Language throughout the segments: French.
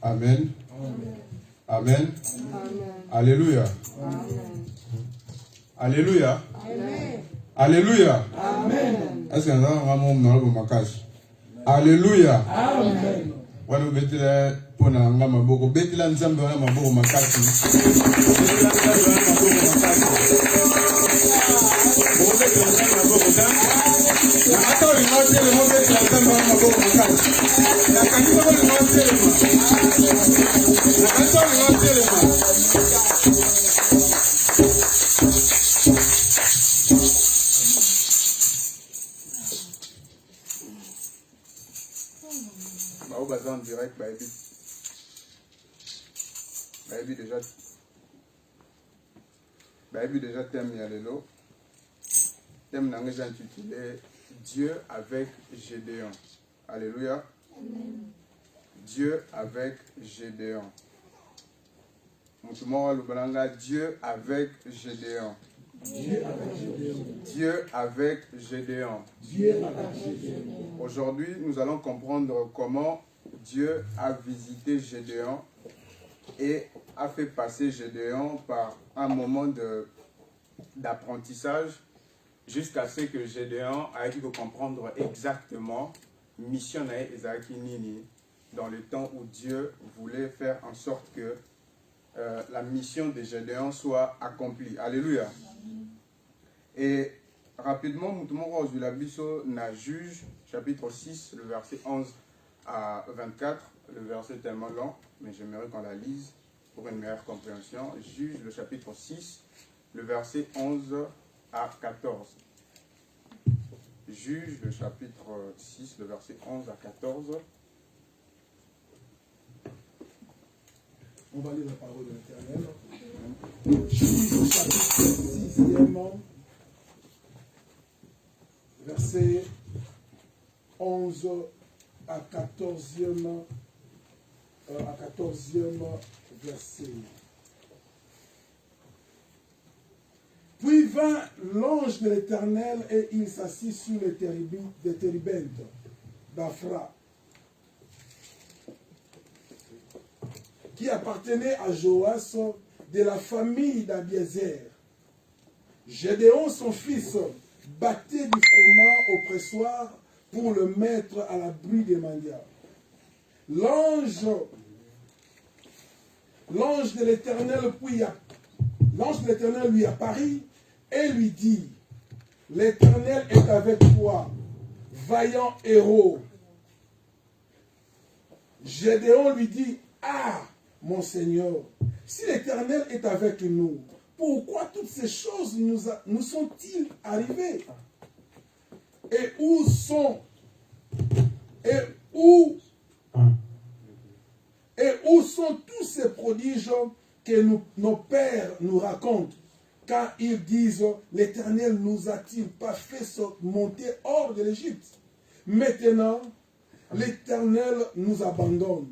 Amen. Amen. Alléluia. Alléluia. Alléluia. Est-ce que nous avons un mot Alléluia. Amen. Wanu betile pona ngama boko betila nzambe wana maboko makasi. En direct, déjà thème Yalelo. Thème n'a pas intitulé Dieu avec Gédéon. Alléluia. Amen. Dieu avec Gédéon. Dieu avec Gédéon. Dieu avec Gédéon. Aujourd'hui, nous allons comprendre comment Dieu a visité Gédéon et a fait passer Gédéon par un moment d'apprentissage jusqu'à ce que Gédéon a pu comprendre exactement mission Ezaki Nini dans le temps où Dieu voulait faire en sorte que la mission de Gédéon soit accomplie. Alléluia. Et rapidement, nous la biso na Juge, chapitre 6, le verset 11 à 24. Le verset est tellement long, mais j'aimerais qu'on la lise pour une meilleure compréhension. Juge, le chapitre 6, le verset 11 à 14. Juge, le chapitre 6, le verset 11 à 14. On va lire la parole de l'Éternel. Juge, chapitre 6, verset 11 à 14e verset. Puis vint l'ange de l'Éternel et il s'assit sur les térébintes d'Aphra, qui appartenait à Joas de la famille d'Abiézer. Gédéon, son fils, battait du froment au pressoir pour le mettre à l'abri des mendiants. L'ange de l'Éternel lui apparut et lui dit: l'Éternel est avec toi, vaillant héros. Gédéon lui dit: ah, mon Seigneur, si l'Éternel est avec nous, pourquoi toutes ces choses nous sont-ils arrivées? Et où sont tous ces prodiges que nos pères nous racontent, quand ils disent: l'Éternel nous a-t-il pas fait monter hors de l'Égypte? Maintenant, l'Éternel nous abandonne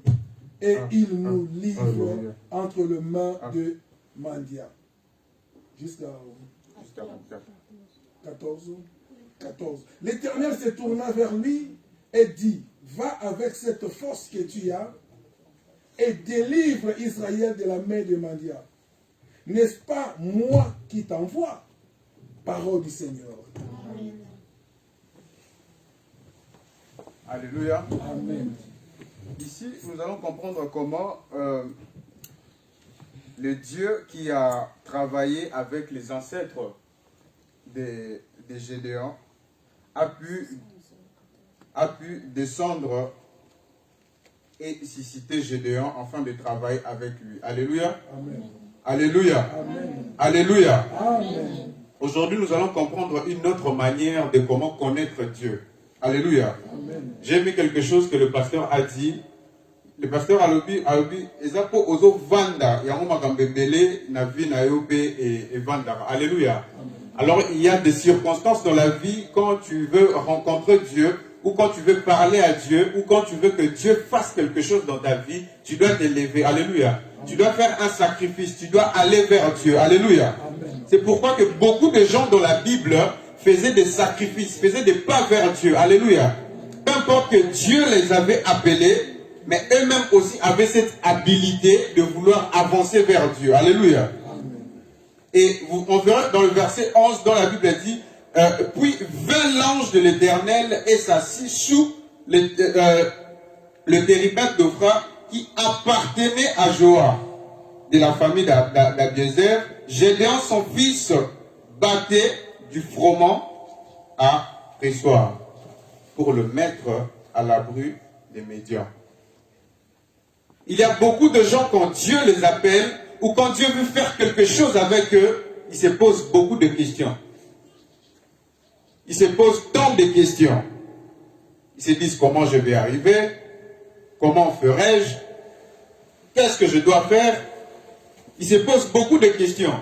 et il nous livre entre les mains de mendiants. Jusqu'à 14. L'Éternel se tourna vers lui et dit: va avec cette force que tu as et délivre Israël de la main de mendiants. N'est-ce pas moi qui t'envoie? Parole du Seigneur. Amen. Alléluia. Amen. Ici, nous allons comprendre comment le Dieu qui a travaillé avec les ancêtres de Gédéon a pu descendre et susciter Gédéon afin de travailler avec lui. Alléluia. Amen. Alléluia. Amen. Alléluia. Amen. Aujourd'hui, nous allons comprendre une autre manière de comment connaître Dieu. Alléluia. Amen. J'ai aimé quelque chose que le pasteur a dit. Le pasteur a dit, Ezapo ozo vanda, yango makambebele na vie na yope et vanda. Alléluia. Alors, il y a des circonstances dans la vie quand tu veux rencontrer Dieu, ou quand tu veux parler à Dieu, ou quand tu veux que Dieu fasse quelque chose dans ta vie, tu dois t'élever. Alléluia. Tu dois faire un sacrifice. Tu dois aller vers Dieu. Alléluia. C'est pourquoi que beaucoup de gens dans la Bible faisaient des sacrifices, faisaient des pas vers Dieu. Alléluia. Peu importe que Dieu les avait appelés, mais eux-mêmes aussi avaient cette habilité de vouloir avancer vers Dieu. Alléluia. Et on verra dans le verset 11, dans la Bible, elle dit, puis vint l'ange de l'Éternel et s'assit sous le téribène d'Ophra qui appartenait à Joas, de la famille d'Abiézer. Gédéon, son fils, battait du froment à pressoir pour le mettre à l'abri des médians. Il y a beaucoup de gens, quand Dieu les appelle, ou quand Dieu veut faire quelque chose avec eux, ils se posent beaucoup de questions. Ils se posent tant de questions. Ils se disent comment je vais arriver, comment ferai-je, qu'est-ce que je dois faire. Ils se posent beaucoup de questions.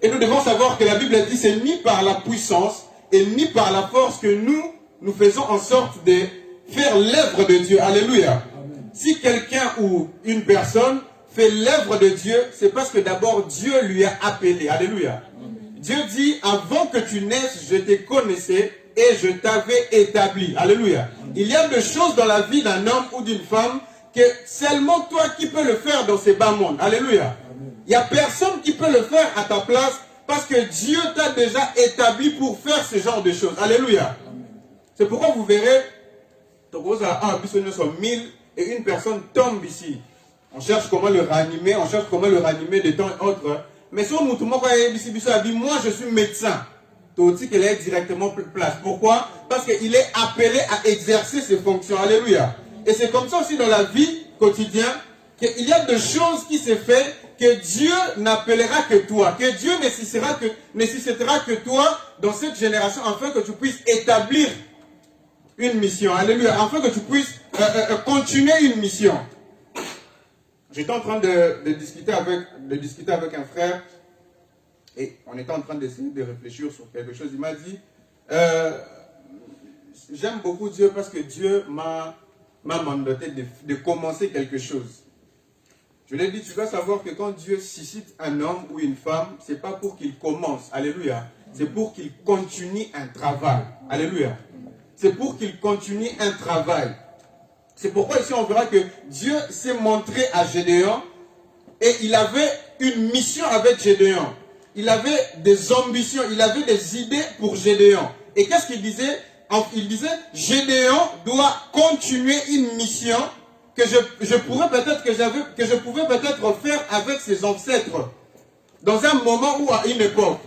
Et nous devons savoir que la Bible dit que c'est ni par la puissance et ni par la force que nous faisons en sorte de faire l'œuvre de Dieu. Alléluia. Amen. Si quelqu'un ou une personne fait l'œuvre de Dieu, c'est parce que d'abord Dieu lui a appelé. Alléluia. Amen. Dieu dit, avant que tu naisses, je te connaissais et je t'avais établi. Alléluia. Amen. Il y a des choses dans la vie d'un homme ou d'une femme que seulement toi qui peux le faire dans ces bas mondes. Alléluia. Il n'y a personne qui peut le faire à ta place parce que Dieu t'a déjà établi pour faire ce genre de choses. Alléluia. C'est pourquoi vous verrez, et une personne tombe ici. On cherche comment le réanimer, de temps autre. Mais si on moi je suis médecin, qu'il est directement place. Pourquoi? Parce qu'il est appelé à exercer ses fonctions. Alléluia. Et c'est comme ça aussi dans la vie quotidienne qu'il y a des choses qui se font que Dieu n'appellera que toi, que Dieu nécessitera que toi dans cette génération afin que tu puisses établir une mission. Alléluia. Afin que tu puisses continuer une mission. J'étais en train de discuter avec un frère et on était en train d'essayer de réfléchir sur quelque chose. Il m'a dit, j'aime beaucoup Dieu parce que Dieu m'a mandaté de commencer quelque chose. Je lui ai dit, tu dois savoir que quand Dieu suscite un homme ou une femme, ce n'est pas pour qu'il commence. Alléluia. C'est pour qu'il continue un travail. Alléluia. C'est pour qu'il continue un travail. C'est pourquoi ici on verra que Dieu s'est montré à Gédéon et il avait une mission avec Gédéon. Il avait des ambitions, il avait des idées pour Gédéon. Et qu'est-ce qu'il disait? Il disait, Gédéon doit continuer une mission que je pouvais peut-être faire avec ses ancêtres dans un moment ou à une époque.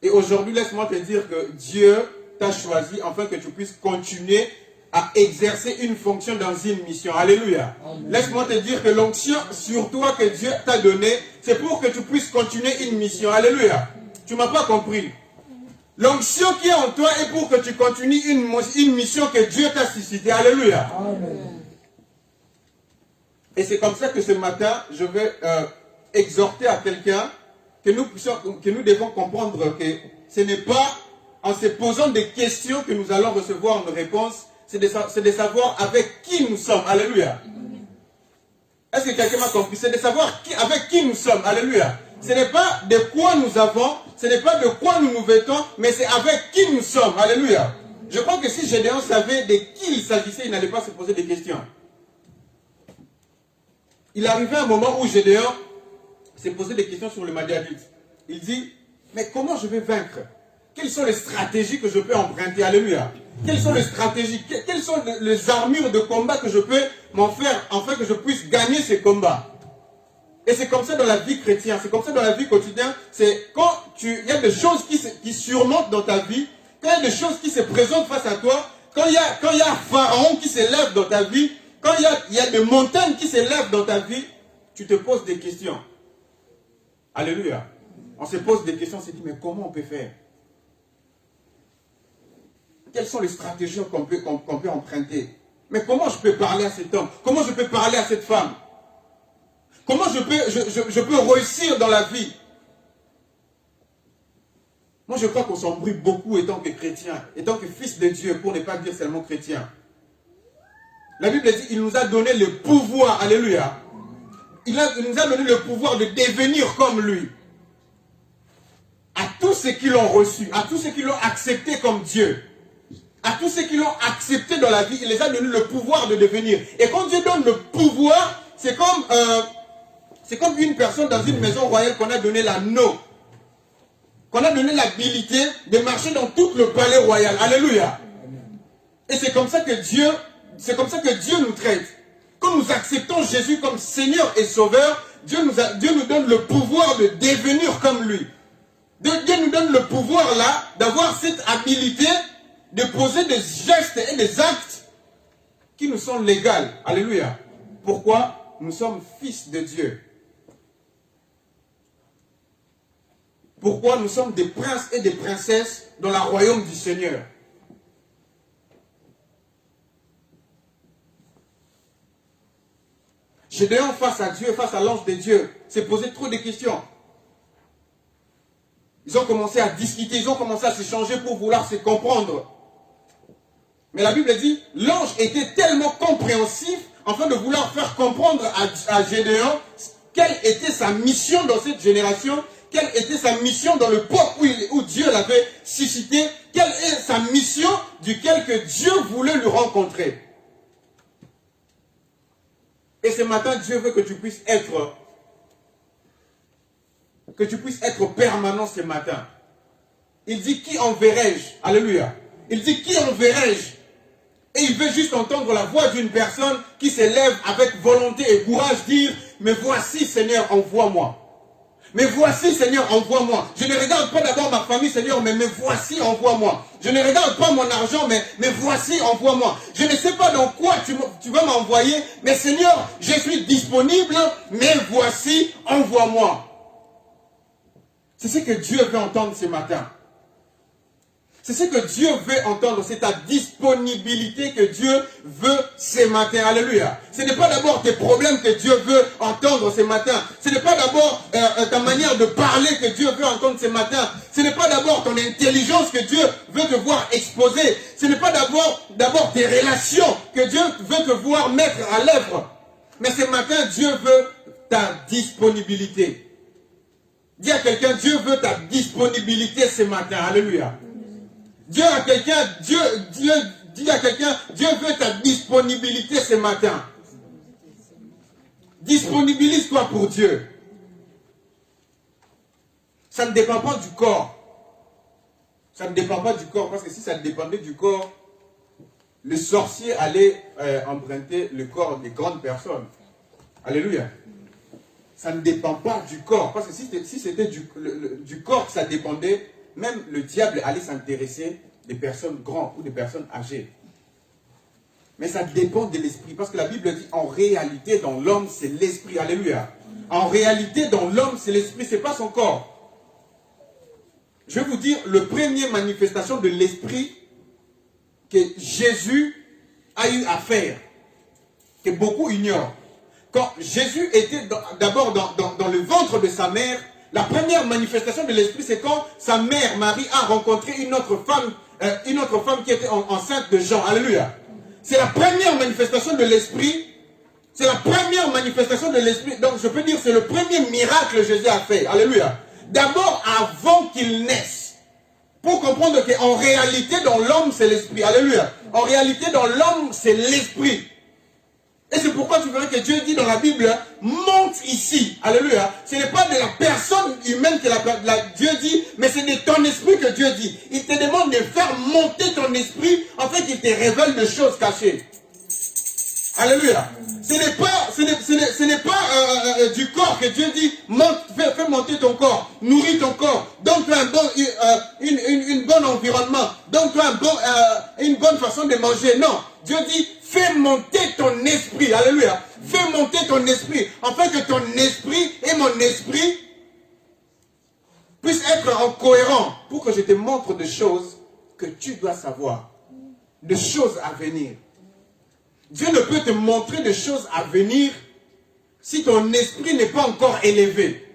Et aujourd'hui, laisse-moi te dire que Dieu t'a choisi afin que tu puisses continuer à exercer une fonction dans une mission. Alléluia. Laisse-moi te dire que l'onction sur toi que Dieu t'a donnée, c'est pour que tu puisses continuer une mission. Alléluia. Tu ne m'as pas compris. L'onction qui est en toi est pour que tu continues une mission que Dieu t'a suscitée. Alléluia. Amen. Et c'est comme ça que ce matin, je vais exhorter à quelqu'un que nous devons comprendre que ce n'est pas en se posant des questions que nous allons recevoir une réponse, c'est de savoir avec qui nous sommes. Alléluia. Est-ce que quelqu'un m'a compris? C'est de savoir avec qui nous sommes. Alléluia. Ce n'est pas de quoi nous avons, ce n'est pas de quoi nous nous vêtons, mais c'est avec qui nous sommes. Alléluia. Je crois que si Gédéon savait de qui il s'agissait, il n'allait pas se poser des questions. Il arrivait un moment où Gédéon s'est posé des questions sur le Madianite. Il dit, mais comment je vais vaincre? Quelles sont les stratégies que je peux emprunter? Alléluia. Quelles sont les stratégies, quelles sont les armures de combat que je peux m'en faire afin que je puisse gagner ces combats? Et c'est comme ça dans la vie chrétienne, c'est comme ça dans la vie quotidienne. C'est quand il y a des choses qui surmontent dans ta vie, quand il y a des choses qui se présentent face à toi, quand il y a un pharaon qui s'élève dans ta vie, quand il y a des montagnes qui s'élèvent dans ta vie, tu te poses des questions. Alléluia. On se pose des questions, on se dit, mais comment on peut faire? Quelles sont les stratégies qu'on peut emprunter? Mais comment je peux parler à cet homme? Comment je peux parler à cette femme? Comment je peux réussir dans la vie? Moi, je crois qu'on s'embrouille beaucoup étant que chrétien, étant que fils de Dieu, pour ne pas dire seulement chrétien. La Bible dit, il nous a donné le pouvoir, alléluia. il nous a donné le pouvoir de devenir comme lui. À tous ceux qui l'ont reçu, à tous ceux qui l'ont accepté comme Dieu, à tous ceux qui l'ont accepté dans la vie, il les a donné le pouvoir de devenir. Et quand Dieu donne le pouvoir, c'est comme une personne dans une maison royale qu'on a donné l'anneau, qu'on a donné l'habilité de marcher dans tout le palais royal. Alléluia. Et c'est comme ça que Dieu nous traite. Quand nous acceptons Jésus comme Seigneur et Sauveur, Dieu nous donne le pouvoir de devenir comme lui. Dieu nous donne le pouvoir là, d'avoir cette habilité de poser des gestes et des actes qui nous sont légaux. Alléluia. Pourquoi? Nous sommes fils de Dieu. Pourquoi? Nous sommes des princes et des princesses dans le royaume du Seigneur. Gédéon, face à Dieu, face à l'ange de Dieu, s'est posé trop de questions. Ils ont commencé à discuter, ils ont commencé à s'échanger pour vouloir se comprendre. Mais la Bible dit, l'ange était tellement compréhensif afin de vouloir faire comprendre à Gédéon quelle était sa mission dans cette génération, quelle était sa mission dans le peuple où Dieu l'avait suscité, quelle est sa mission duquel que Dieu voulait lui rencontrer. Et ce matin, Dieu veut que tu puisses être permanent ce matin. Il dit, qui enverrai-je? Alléluia. Il dit, qui enverrai-je? Et il veut juste entendre la voix d'une personne qui s'élève avec volonté et courage, dire, mais voici Seigneur, envoie-moi. Mais voici Seigneur, envoie-moi. Je ne regarde pas d'abord ma famille Seigneur, mais voici, envoie-moi. Je ne regarde pas mon argent, mais voici, envoie-moi. Je ne sais pas dans quoi tu vas m'envoyer, mais Seigneur, je suis disponible, mais voici, envoie-moi. C'est ce que Dieu veut entendre ce matin. C'est ce que Dieu veut entendre, c'est ta disponibilité que Dieu veut ce matin. Alléluia. Ce n'est pas d'abord tes problèmes que Dieu veut entendre ce matin. Ce n'est pas d'abord ta manière de parler que Dieu veut entendre ce matin. Ce n'est pas d'abord ton intelligence que Dieu veut te voir exposer. Ce n'est pas d'abord tes relations que Dieu veut te voir mettre à l'œuvre. Mais ce matin, Dieu veut ta disponibilité. Dis à quelqu'un, Dieu veut ta disponibilité ce matin. Alléluia. Dis à quelqu'un, Dieu veut ta disponibilité ce matin. Disponibilise-toi pour Dieu. Ça ne dépend pas du corps. Ça ne dépend pas du corps, parce que si ça dépendait du corps, le sorcier allait emprunter le corps des grandes personnes. Alléluia. Ça ne dépend pas du corps, parce que si c'était du corps que ça dépendait, même le diable allait s'intéresser des personnes grandes ou des personnes âgées. Mais ça dépend de l'esprit. Parce que la Bible dit, en réalité, dans l'homme, c'est l'esprit. Alléluia. En réalité, dans l'homme, c'est l'esprit, ce n'est pas son corps. Je vais vous dire, la première manifestation de l'esprit que Jésus a eu à faire, que beaucoup ignorent. Quand Jésus était d'abord dans le ventre de sa mère, la première manifestation de l'esprit, c'est quand sa mère, Marie, a rencontré une autre femme qui était enceinte de Jean. Alléluia. C'est la première manifestation de l'esprit. C'est la première manifestation de l'esprit. Donc, je peux dire, c'est le premier miracle que Jésus a fait. Alléluia. D'abord, avant qu'il naisse. Pour comprendre qu'en réalité, dans l'homme, c'est l'esprit. Alléluia. En réalité, dans l'homme, c'est l'esprit. Et c'est pourquoi tu verras que Dieu dit dans la Bible, monte ici. Alléluia. Ce n'est pas de la personne humaine que Dieu dit, mais c'est de ton esprit que Dieu dit. Il te demande de faire monter ton esprit, en fait, il te révèle des choses cachées. Alléluia. Ce n'est pas du corps que Dieu dit, fais monter ton corps, nourris ton corps, donne-toi un bon environnement, donne-toi une bonne façon de manger. Non, Dieu dit, fais monter ton esprit. Alléluia. Fais monter ton esprit. Afin que ton esprit et mon esprit puissent être en cohérent. Pour que je te montre des choses que tu dois savoir. Des choses à venir. Dieu ne peut te montrer des choses à venir si ton esprit n'est pas encore élevé.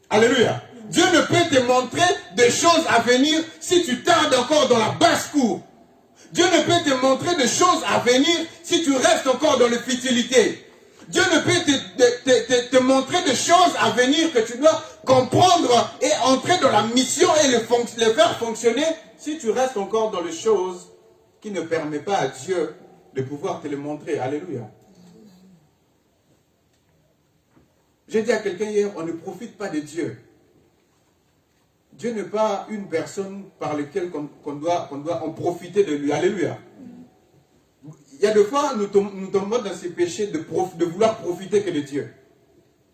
Alléluia. Dieu ne peut te montrer des choses à venir si tu tardes encore dans la basse-cour. Dieu ne peut te montrer des choses à venir si tu restes encore dans la futilité. Dieu ne peut te montrer des choses à venir que tu dois comprendre et entrer dans la mission et le faire fonctionner si tu restes encore dans les choses qui ne permettent pas à Dieu de pouvoir te les montrer. Alléluia. J'ai dit à quelqu'un hier, on ne profite pas de Dieu. Dieu n'est pas une personne par laquelle on doit en profiter de lui. Alléluia. Il y a des fois, nous tombons dans ces péchés de vouloir profiter que de Dieu.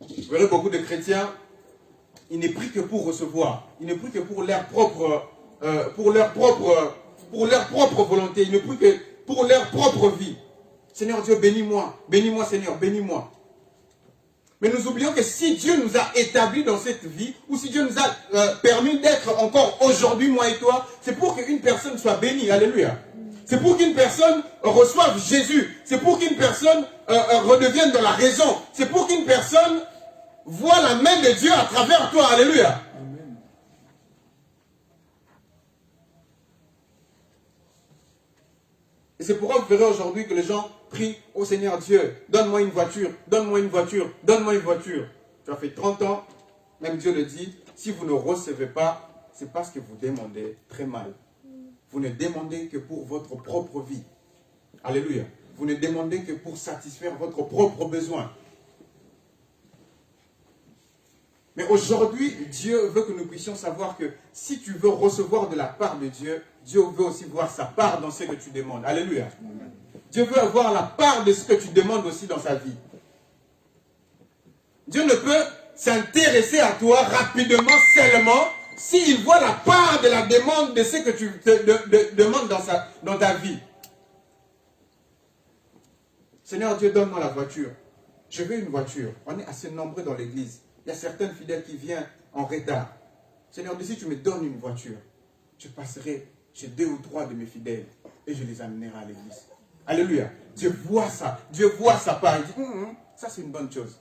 Vous verrez beaucoup de chrétiens, ils n'est pris que pour recevoir. Ils n'est pris que pour leur propre volonté. Ils n'est pris que pour leur propre vie. Seigneur Dieu, bénis-moi. Bénis-moi Seigneur, bénis-moi. Mais nous oublions que si Dieu nous a établis dans cette vie, ou si Dieu nous a permis d'être encore aujourd'hui, moi et toi, c'est pour qu'une personne soit bénie. Alléluia. C'est pour qu'une personne reçoive Jésus. C'est pour qu'une personne redevienne dans la raison. C'est pour qu'une personne voit la main de Dieu à travers toi. Alléluia. Amen. Et c'est pourquoi vous verrez aujourd'hui que les gens prient au Seigneur Dieu, donne-moi une voiture, donne-moi une voiture, donne-moi une voiture. Tu as fait 30 ans, même Dieu le dit, si vous ne recevez pas, c'est parce que vous demandez très mal. Vous ne demandez que pour votre propre vie. Alléluia. Vous ne demandez que pour satisfaire votre propre besoin. Mais aujourd'hui, Dieu veut que nous puissions savoir que si tu veux recevoir de la part de Dieu, Dieu veut aussi voir sa part dans ce que tu demandes. Alléluia. Dieu veut avoir la part de ce que tu demandes aussi dans sa vie. Dieu ne peut s'intéresser à toi rapidement seulement s'il voit la part de la demande de ce que tu demandes dans ta vie. Seigneur Dieu, donne-moi la voiture. Je veux une voiture. On est assez nombreux dans l'église. Il y a certaines fidèles qui viennent en retard. Seigneur, si tu me donnes une voiture, je passerai chez 2 ou 3 de mes fidèles et je les amènerai à l'église. Alléluia. Dieu voit ça. Dieu voit sa part. Il dit, ça c'est une bonne chose.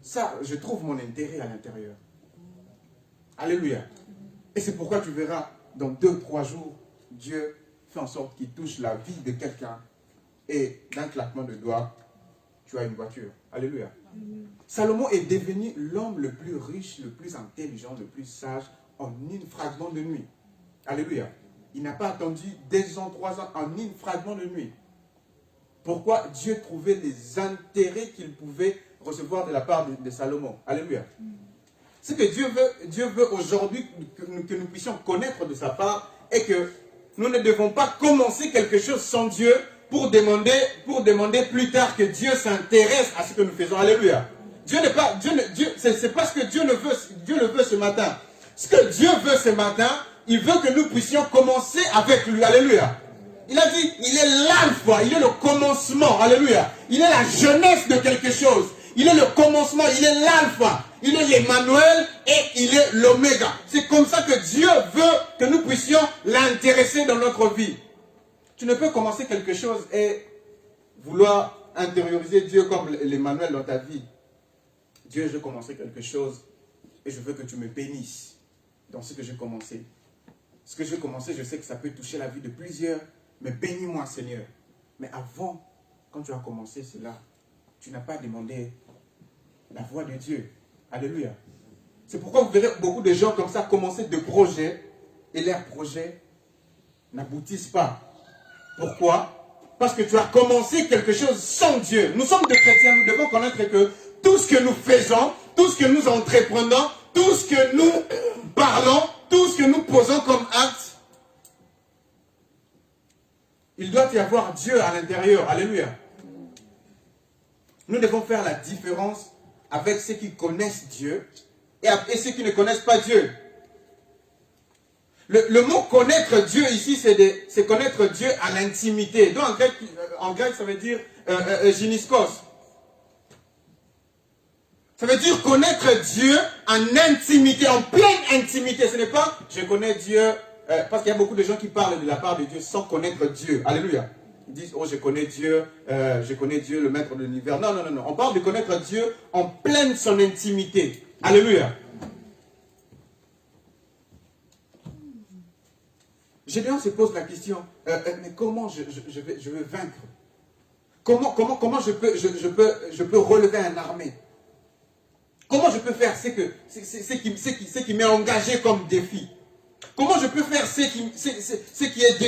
Ça, je trouve mon intérêt à l'intérieur. Alléluia. Et c'est pourquoi tu verras, dans 2 ou 3 jours, Dieu fait en sorte qu'il touche la vie de quelqu'un et d'un claquement de doigts, tu as une voiture. Alléluia. Salomon est devenu l'homme le plus riche, le plus intelligent, le plus sage en un fragment de nuit. Alléluia. Il n'a pas attendu 2 ans, 3 ans, en un fragment de nuit. Pourquoi Dieu trouvait les intérêts qu'il pouvait recevoir de la part de Salomon. Alléluia. Ce que Dieu veut aujourd'hui que nous puissions connaître de sa part et que nous ne devons pas commencer quelque chose sans Dieu pour demander plus tard que Dieu s'intéresse à ce que nous faisons. Alléluia. C'est pas ce que Dieu le veut ce matin. Ce que Dieu veut ce matin, il veut que nous puissions commencer avec lui. Alléluia. Il a dit, il est l'alpha, il est le commencement. Alléluia. Il est la jeunesse de quelque chose. Il est le commencement, il est l'alpha. Il est l'Emmanuel et il est l'oméga. C'est comme ça que Dieu veut que nous puissions l'intéresser dans notre vie. Tu ne peux commencer quelque chose et vouloir intérioriser Dieu comme l'Emmanuel dans ta vie. Dieu, je veux commencer quelque chose et je veux que tu me bénisses dans ce que j'ai commencé. Ce que j'ai commencé, je sais que ça peut toucher la vie de plusieurs, mais bénis-moi, Seigneur. Mais avant, quand tu as commencé cela, tu n'as pas demandé la voix de Dieu. Alléluia. C'est pourquoi vous verrez beaucoup de gens comme ça commencer des projets et leurs projets n'aboutissent pas. Pourquoi? Parce que tu as commencé quelque chose sans Dieu. Nous sommes des chrétiens, nous devons connaître que tout ce que nous faisons, tout ce que nous entreprenons, tout ce que nous parlons, tout ce que nous posons comme acte, il doit y avoir Dieu à l'intérieur. Alléluia. Nous devons faire la différence avec ceux qui connaissent Dieu et ceux qui ne connaissent pas Dieu. Le mot connaître Dieu ici, c'est connaître Dieu à l'intimité. Donc en grec, ça veut dire gyniskos. Ça veut dire connaître Dieu en intimité, en pleine intimité. Ce n'est pas je connais Dieu, parce qu'il y a beaucoup de gens qui parlent de la part de Dieu sans connaître Dieu. Alléluia. Ils disent, oh, je connais Dieu, le maître de l'univers. Non, non, non, non. On parle de connaître Dieu en pleine son intimité. Alléluia. Gédéon se pose la question, mais comment je vais vaincre? comment je peux relever une armée? Comment je peux faire ce qui m'est engagé comme défi? Comment je peux faire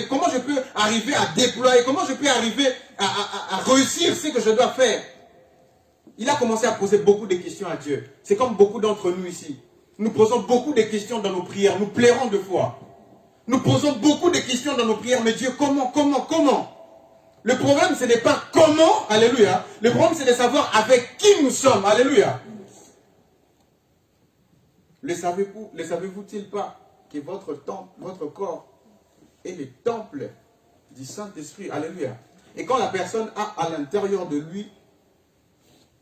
comment je peux arriver à déployer? Comment je peux arriver à réussir ce que je dois faire? Il a commencé à poser beaucoup de questions à Dieu. C'est comme beaucoup d'entre nous ici. Nous posons beaucoup de questions dans nos prières. Nous pleurons de foi. Nous posons beaucoup de questions dans nos prières. Mais Dieu, comment? Le problème, ce n'est pas comment, alléluia. Le problème, c'est de savoir avec qui nous sommes, alléluia. Le savez-vous-t-il pas que votre corps est le temple du Saint-Esprit, alléluia. Et quand la personne a à l'intérieur de lui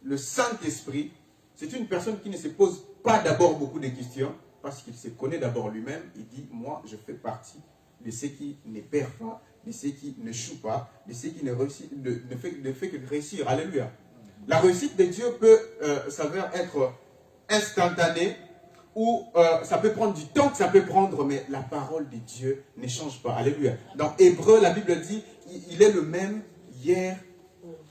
le Saint-Esprit, c'est une personne qui ne se pose pas d'abord beaucoup de questions, parce qu'il se connaît d'abord lui-même. Il dit, moi, je fais partie de ceux qui ne perdent pas, de ceux qui ne chouent pas, de ceux qui ne fait que réussir. Alléluia. La réussite de Dieu peut s'avérer être instantanée, ou ça peut prendre du temps que ça peut prendre, mais la parole de Dieu ne change pas. Alléluia. Dans Hébreu, la Bible dit, il est le même hier,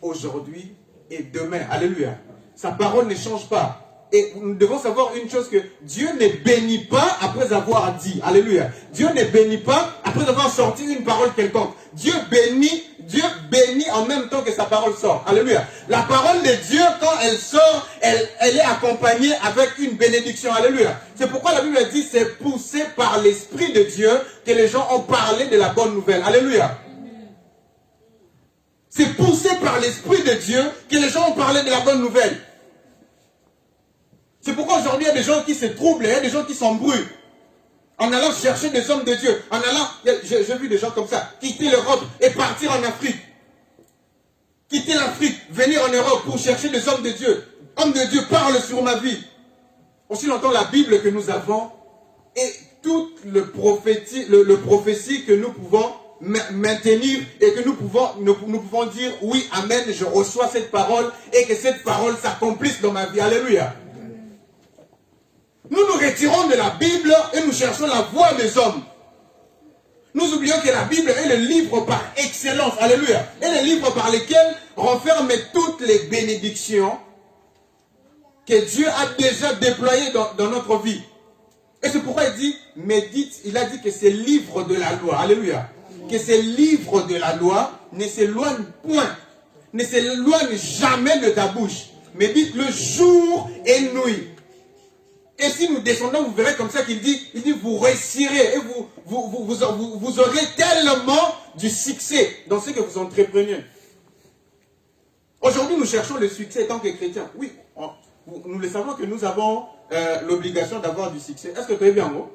aujourd'hui et demain. Alléluia. Sa parole ne change pas. Et nous devons savoir une chose, que Dieu ne bénit pas après avoir dit. Alléluia. Dieu ne bénit pas après avoir sorti une parole quelconque. Dieu bénit en même temps que sa parole sort. Alléluia. La parole de Dieu, quand elle sort, elle est accompagnée avec une bénédiction. Alléluia. C'est pourquoi la Bible dit, c'est poussé par l'Esprit de Dieu que les gens ont parlé de la bonne nouvelle. Alléluia. C'est poussé par l'Esprit de Dieu que les gens ont parlé de la bonne nouvelle. C'est pourquoi aujourd'hui, il y a des gens qui se troublent, il y a des gens qui s'embrouillent. En allant chercher des hommes de Dieu, en allant, j'ai vu des gens comme ça, quitter l'Europe et partir en Afrique. Quitter l'Afrique, venir en Europe pour chercher des hommes de Dieu. Hommes de Dieu, parle sur ma vie. Aussi longtemps, la Bible que nous avons et toute le prophétie que nous pouvons maintenir et que nous pouvons dire, oui, amen, je reçois cette parole et que cette parole s'accomplisse dans ma vie. Alléluia. Nous nous retirons de la Bible et nous cherchons la voix des hommes. Nous oublions que la Bible est le livre par excellence, alléluia, est le livre par lequel renferme toutes les bénédictions que Dieu a déjà déployées dans notre vie. Et c'est pourquoi il dit, médite, il a dit que c'est livre de la loi, alléluia, que ces livres de la loi ne s'éloignent point, ne s'éloignent jamais de ta bouche. Médite-le jour et nuit. Et si nous descendons, vous verrez comme ça qu'il dit, vous réussirez et vous aurez tellement du succès dans ce que vous entreprenez. Aujourd'hui, nous cherchons le succès tant que chrétiens. Oui, nous le savons que nous avons l'obligation d'avoir du succès. Est-ce que tu es bien, gros?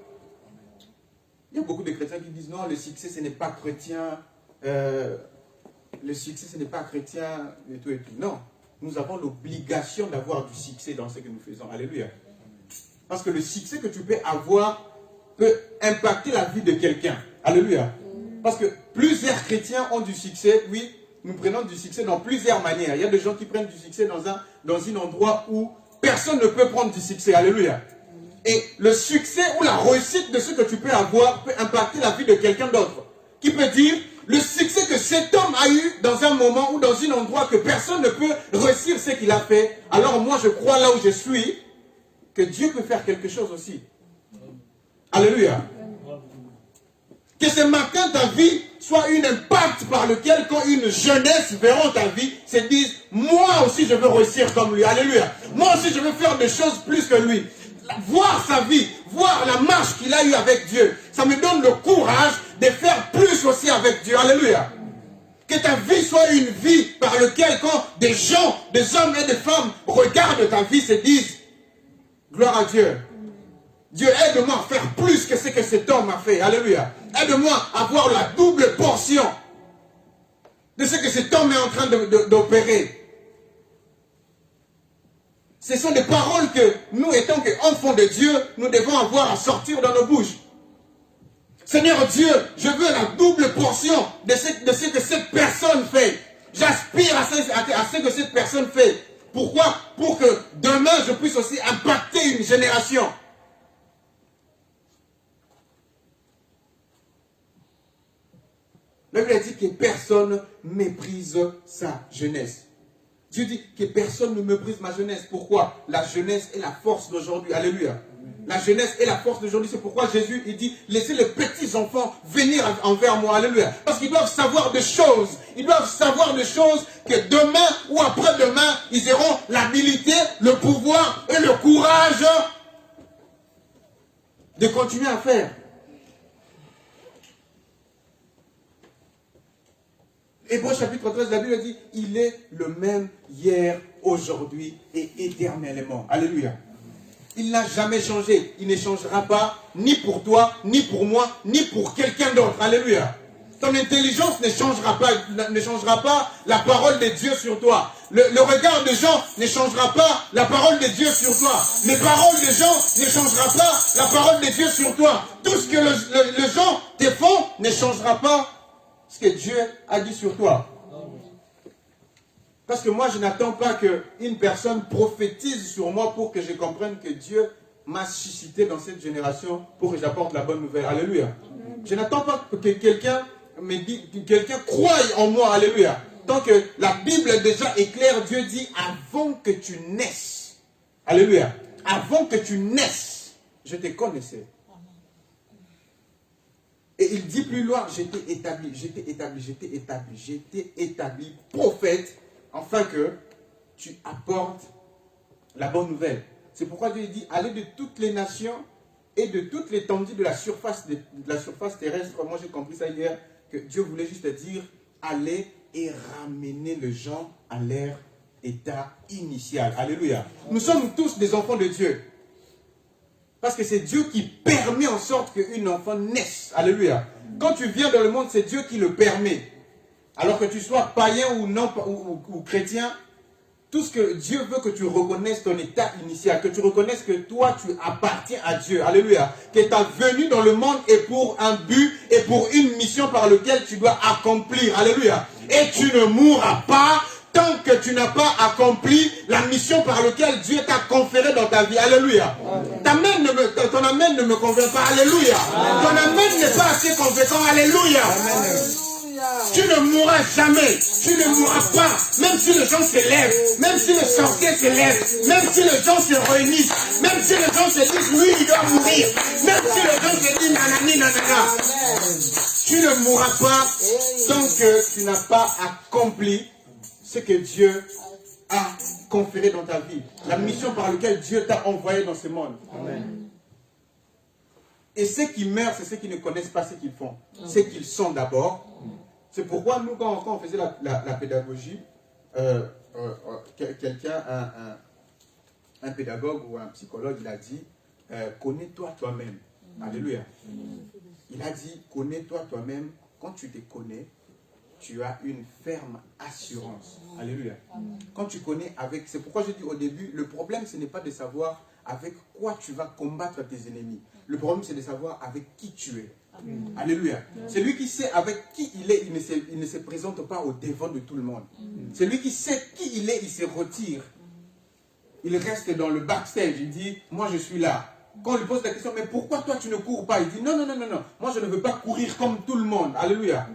Il y a beaucoup de chrétiens qui disent, non, le succès, ce n'est pas chrétien. Le succès, ce n'est pas chrétien, et tout et tout. Non, nous avons l'obligation d'avoir du succès dans ce que nous faisons. Alléluia. Parce que le succès que tu peux avoir peut impacter la vie de quelqu'un. Alléluia. Parce que plusieurs chrétiens ont du succès. Oui, nous prenons du succès dans plusieurs manières. Il y a des gens qui prennent du succès dans un endroit où personne ne peut prendre du succès. Alléluia. Et le succès ou la réussite de ce que tu peux avoir peut impacter la vie de quelqu'un d'autre. Qui peut dire, le succès que cet homme a eu dans un moment ou dans un endroit que personne ne peut réussir ce qu'il a fait. Alors moi je crois là où je suis, que Dieu peut faire quelque chose aussi. Alléluia. Que ce matin, ta vie soit un impact par lequel, quand une jeunesse verra ta vie, se disent, moi aussi je veux réussir comme lui. Alléluia. Moi aussi je veux faire des choses plus que lui. Voir sa vie, voir la marche qu'il a eue avec Dieu, ça me donne le courage de faire plus aussi avec Dieu. Alléluia. Que ta vie soit une vie par laquelle, quand des gens, des hommes et des femmes regardent ta vie, se disent, gloire à Dieu. Dieu, aide-moi à faire plus que ce que cet homme a fait. Alléluia. Aide-moi à avoir la double portion de ce que cet homme est en train d'opérer. Ce sont des paroles que nous, étant qu'enfants de Dieu, nous devons avoir à sortir dans nos bouches. Seigneur Dieu, je veux la double portion de ce que cette personne fait. J'aspire à ce que cette personne fait. Pourquoi? Pour que demain, je puisse aussi impacter une génération. La Bible a dit que personne méprise sa jeunesse. Dieu dit que personne ne méprise ma jeunesse. Pourquoi? La jeunesse est la force d'aujourd'hui. Alléluia. La jeunesse est la force d'aujourd'hui. C'est pourquoi Jésus, il dit, laissez les petits enfants venir envers moi. Alléluia. Parce qu'ils doivent savoir des choses. Ils doivent savoir des choses que demain ou après-demain, ils auront l'habilité, le pouvoir et le courage de continuer à faire. Hébreux chapitre 13, la Bible dit, il est le même hier, aujourd'hui et éternellement. Alléluia. Il n'a jamais changé. Il ne changera pas ni pour toi, ni pour moi, ni pour quelqu'un d'autre. Alléluia. Ton intelligence ne changera pas la parole de Dieu sur toi. Le regard des gens ne changera pas la parole de Dieu sur toi. Les paroles des gens ne changera pas la parole de Dieu sur toi. Tout ce que les gens te font ne changera pas ce que Dieu a dit sur toi. Parce que moi, je n'attends pas qu'une personne prophétise sur moi pour que je comprenne que Dieu m'a suscité dans cette génération pour que j'apporte la bonne nouvelle. Alléluia. Je n'attends pas que quelqu'un me dise, que quelqu'un croie en moi. Alléluia. Tant que la Bible déjà est claire, Dieu dit avant que tu naisses. Alléluia. Avant que tu naisses, je te connaissais. Et il dit plus loin, j'étais établi prophète, afin que tu apportes la bonne nouvelle. C'est pourquoi Dieu dit, allez de toutes les nations et de toute l'étendue de la surface terrestre. Moi j'ai compris ça hier, que Dieu voulait juste dire, allez et ramener les gens à leur état initial. Alléluia. Nous sommes tous des enfants de Dieu. Parce que c'est Dieu qui permet en sorte qu'un enfant naisse. Alléluia. Quand tu viens dans le monde, c'est Dieu qui le permet. Alors que tu sois païen ou non ou chrétien, tout ce que Dieu veut que tu reconnaisses ton état initial, que tu reconnaisses que toi tu appartiens à Dieu. Alléluia. Que ta venue dans le monde est pour un but et pour une mission par laquelle tu dois accomplir. Alléluia. Et tu ne mourras pas tant que tu n'as pas accompli la mission par laquelle Dieu t'a conféré dans ta vie. Alléluia. Ton amen ne me convainc pas. Alléluia. Ton amen n'est pas assez convaincant. Alléluia. Tu ne mourras jamais. Tu ne mourras pas. Même si les gens se lèvent. Même si les sorciers se lèvent. Même si les gens se réunissent. Même si les gens se disent, lui, il doit mourir. Même si les gens se disent, nanani, nanana. Tu ne mourras pas tant que tu n'as pas accompli ce que Dieu a conféré dans ta vie. La mission par laquelle Dieu t'a envoyé dans ce monde. Amen. Et ceux qui meurent, c'est ceux qui ne connaissent pas ce qu'ils font. Ce qu'ils sont d'abord. C'est pourquoi nous, quand on faisait la pédagogie, quelqu'un, un pédagogue ou un psychologue, il a dit, connais-toi toi-même. Alléluia. Il a dit, connais-toi toi-même. Quand tu te connais, tu as une ferme assurance. Alléluia. Quand tu connais avec... C'est pourquoi je dis au début, le problème, ce n'est pas de savoir avec quoi tu vas combattre tes ennemis. Le problème, c'est de savoir avec qui tu es. Amen. Alléluia. C'est lui qui sait avec qui il est, il ne se présente pas au devant de tout le monde. C'est lui qui sait qui il est, il se retire. Il reste dans le backstage, il dit, moi je suis là. Quand on lui pose la question, mais pourquoi toi tu ne cours pas? Il dit, non, moi je ne veux pas courir comme tout le monde. Alléluia.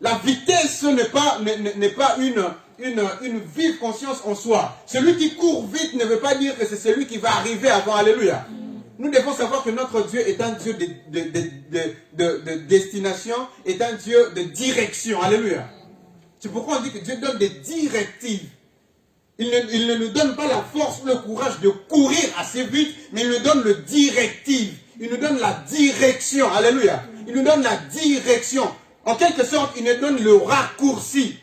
La vitesse n'est pas une vive conscience en soi. Celui qui court vite ne veut pas dire que c'est celui qui va arriver avant. Alléluia. Nous devons savoir que notre Dieu est un Dieu de destination, est un Dieu de direction. Alléluia. C'est pourquoi on dit que Dieu donne des directives. Il ne nous donne pas la force ou le courage de courir assez vite, mais il nous donne le directive. Il nous donne la direction. Alléluia. Il nous donne la direction. En quelque sorte, il nous donne le raccourci.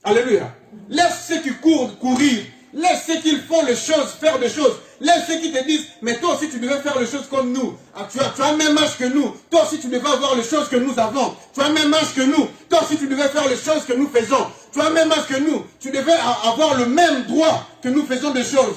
Alléluia. Laisse ceux qui courent courir. Laisse ceux qui font les choses faire des choses. Laisse ceux qui te disent, mais toi aussi tu devais faire les choses comme nous. Ah, tu as le même âge que nous. Toi aussi tu devais avoir les choses que nous avons. Tu as le même âge que nous. Toi aussi tu devais faire les choses que nous faisons. Tu as le même âge que nous. Tu devais avoir le même droit que nous faisons des choses.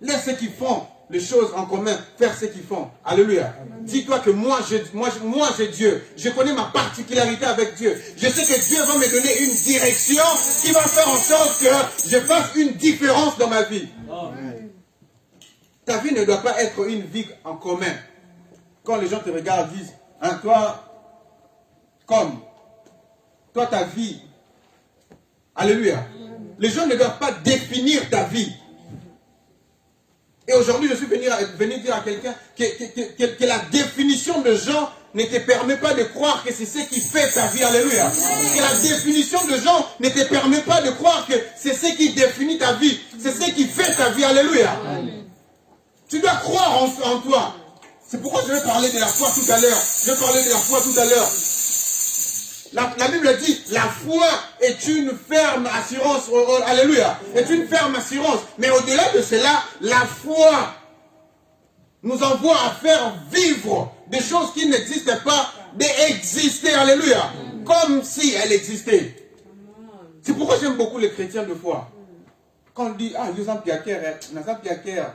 Laisse ceux qui font les choses en commun faire ce qu'ils font. Alléluia. Dis-toi que moi j'ai Dieu. Je connais ma particularité avec Dieu. Je sais que Dieu va me donner une direction qui va faire en sorte que je fasse une différence dans ma vie. Amen. Ta vie ne doit pas être une vie en commun. Quand les gens te regardent, disent, hein, toi, comme, toi, ta vie. Alléluia. Les gens ne doivent pas définir ta vie. Et aujourd'hui, je suis venu dire à quelqu'un que la définition de gens ne te permet pas de croire que c'est ce qui fait ta vie. Alléluia. Que la définition de gens ne te permet pas de croire que c'est ce qui définit ta vie. C'est ce qui fait ta vie. Alléluia. Tu dois croire en toi. C'est pourquoi je vais parler de la foi tout à l'heure. Je vais parler de la foi tout à l'heure. La Bible dit, la foi est une ferme assurance. Alléluia. Est une ferme assurance. Mais au-delà de cela, la foi nous envoie à faire vivre des choses qui n'existaient pas, d'exister. Alléluia. Comme si elles existaient. C'est pourquoi j'aime beaucoup les chrétiens de foi. Quand on dit, ah, Yosan Piaker, Nazan Piaker,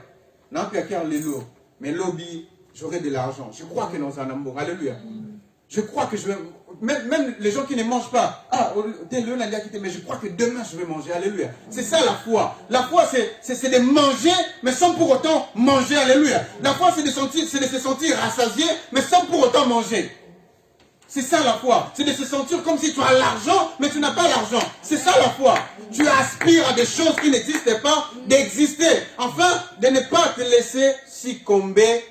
Nan Piaker, les lots, mais lobby, j'aurai de l'argent. Je crois que nous en avons. Alléluia. Je crois que je vais... Même les gens qui ne mangent pas. Ah, mais je crois que demain je vais manger. Alléluia. C'est ça la foi. La foi, c'est de manger, mais sans pour autant manger. Alléluia. La foi, c'est de se sentir rassasié, mais sans pour autant manger. C'est ça la foi. C'est de se sentir comme si tu as l'argent, mais tu n'as pas l'argent. C'est ça la foi. Tu aspires à des choses qui n'existaient pas, d'exister. Enfin, de ne pas te laisser succomber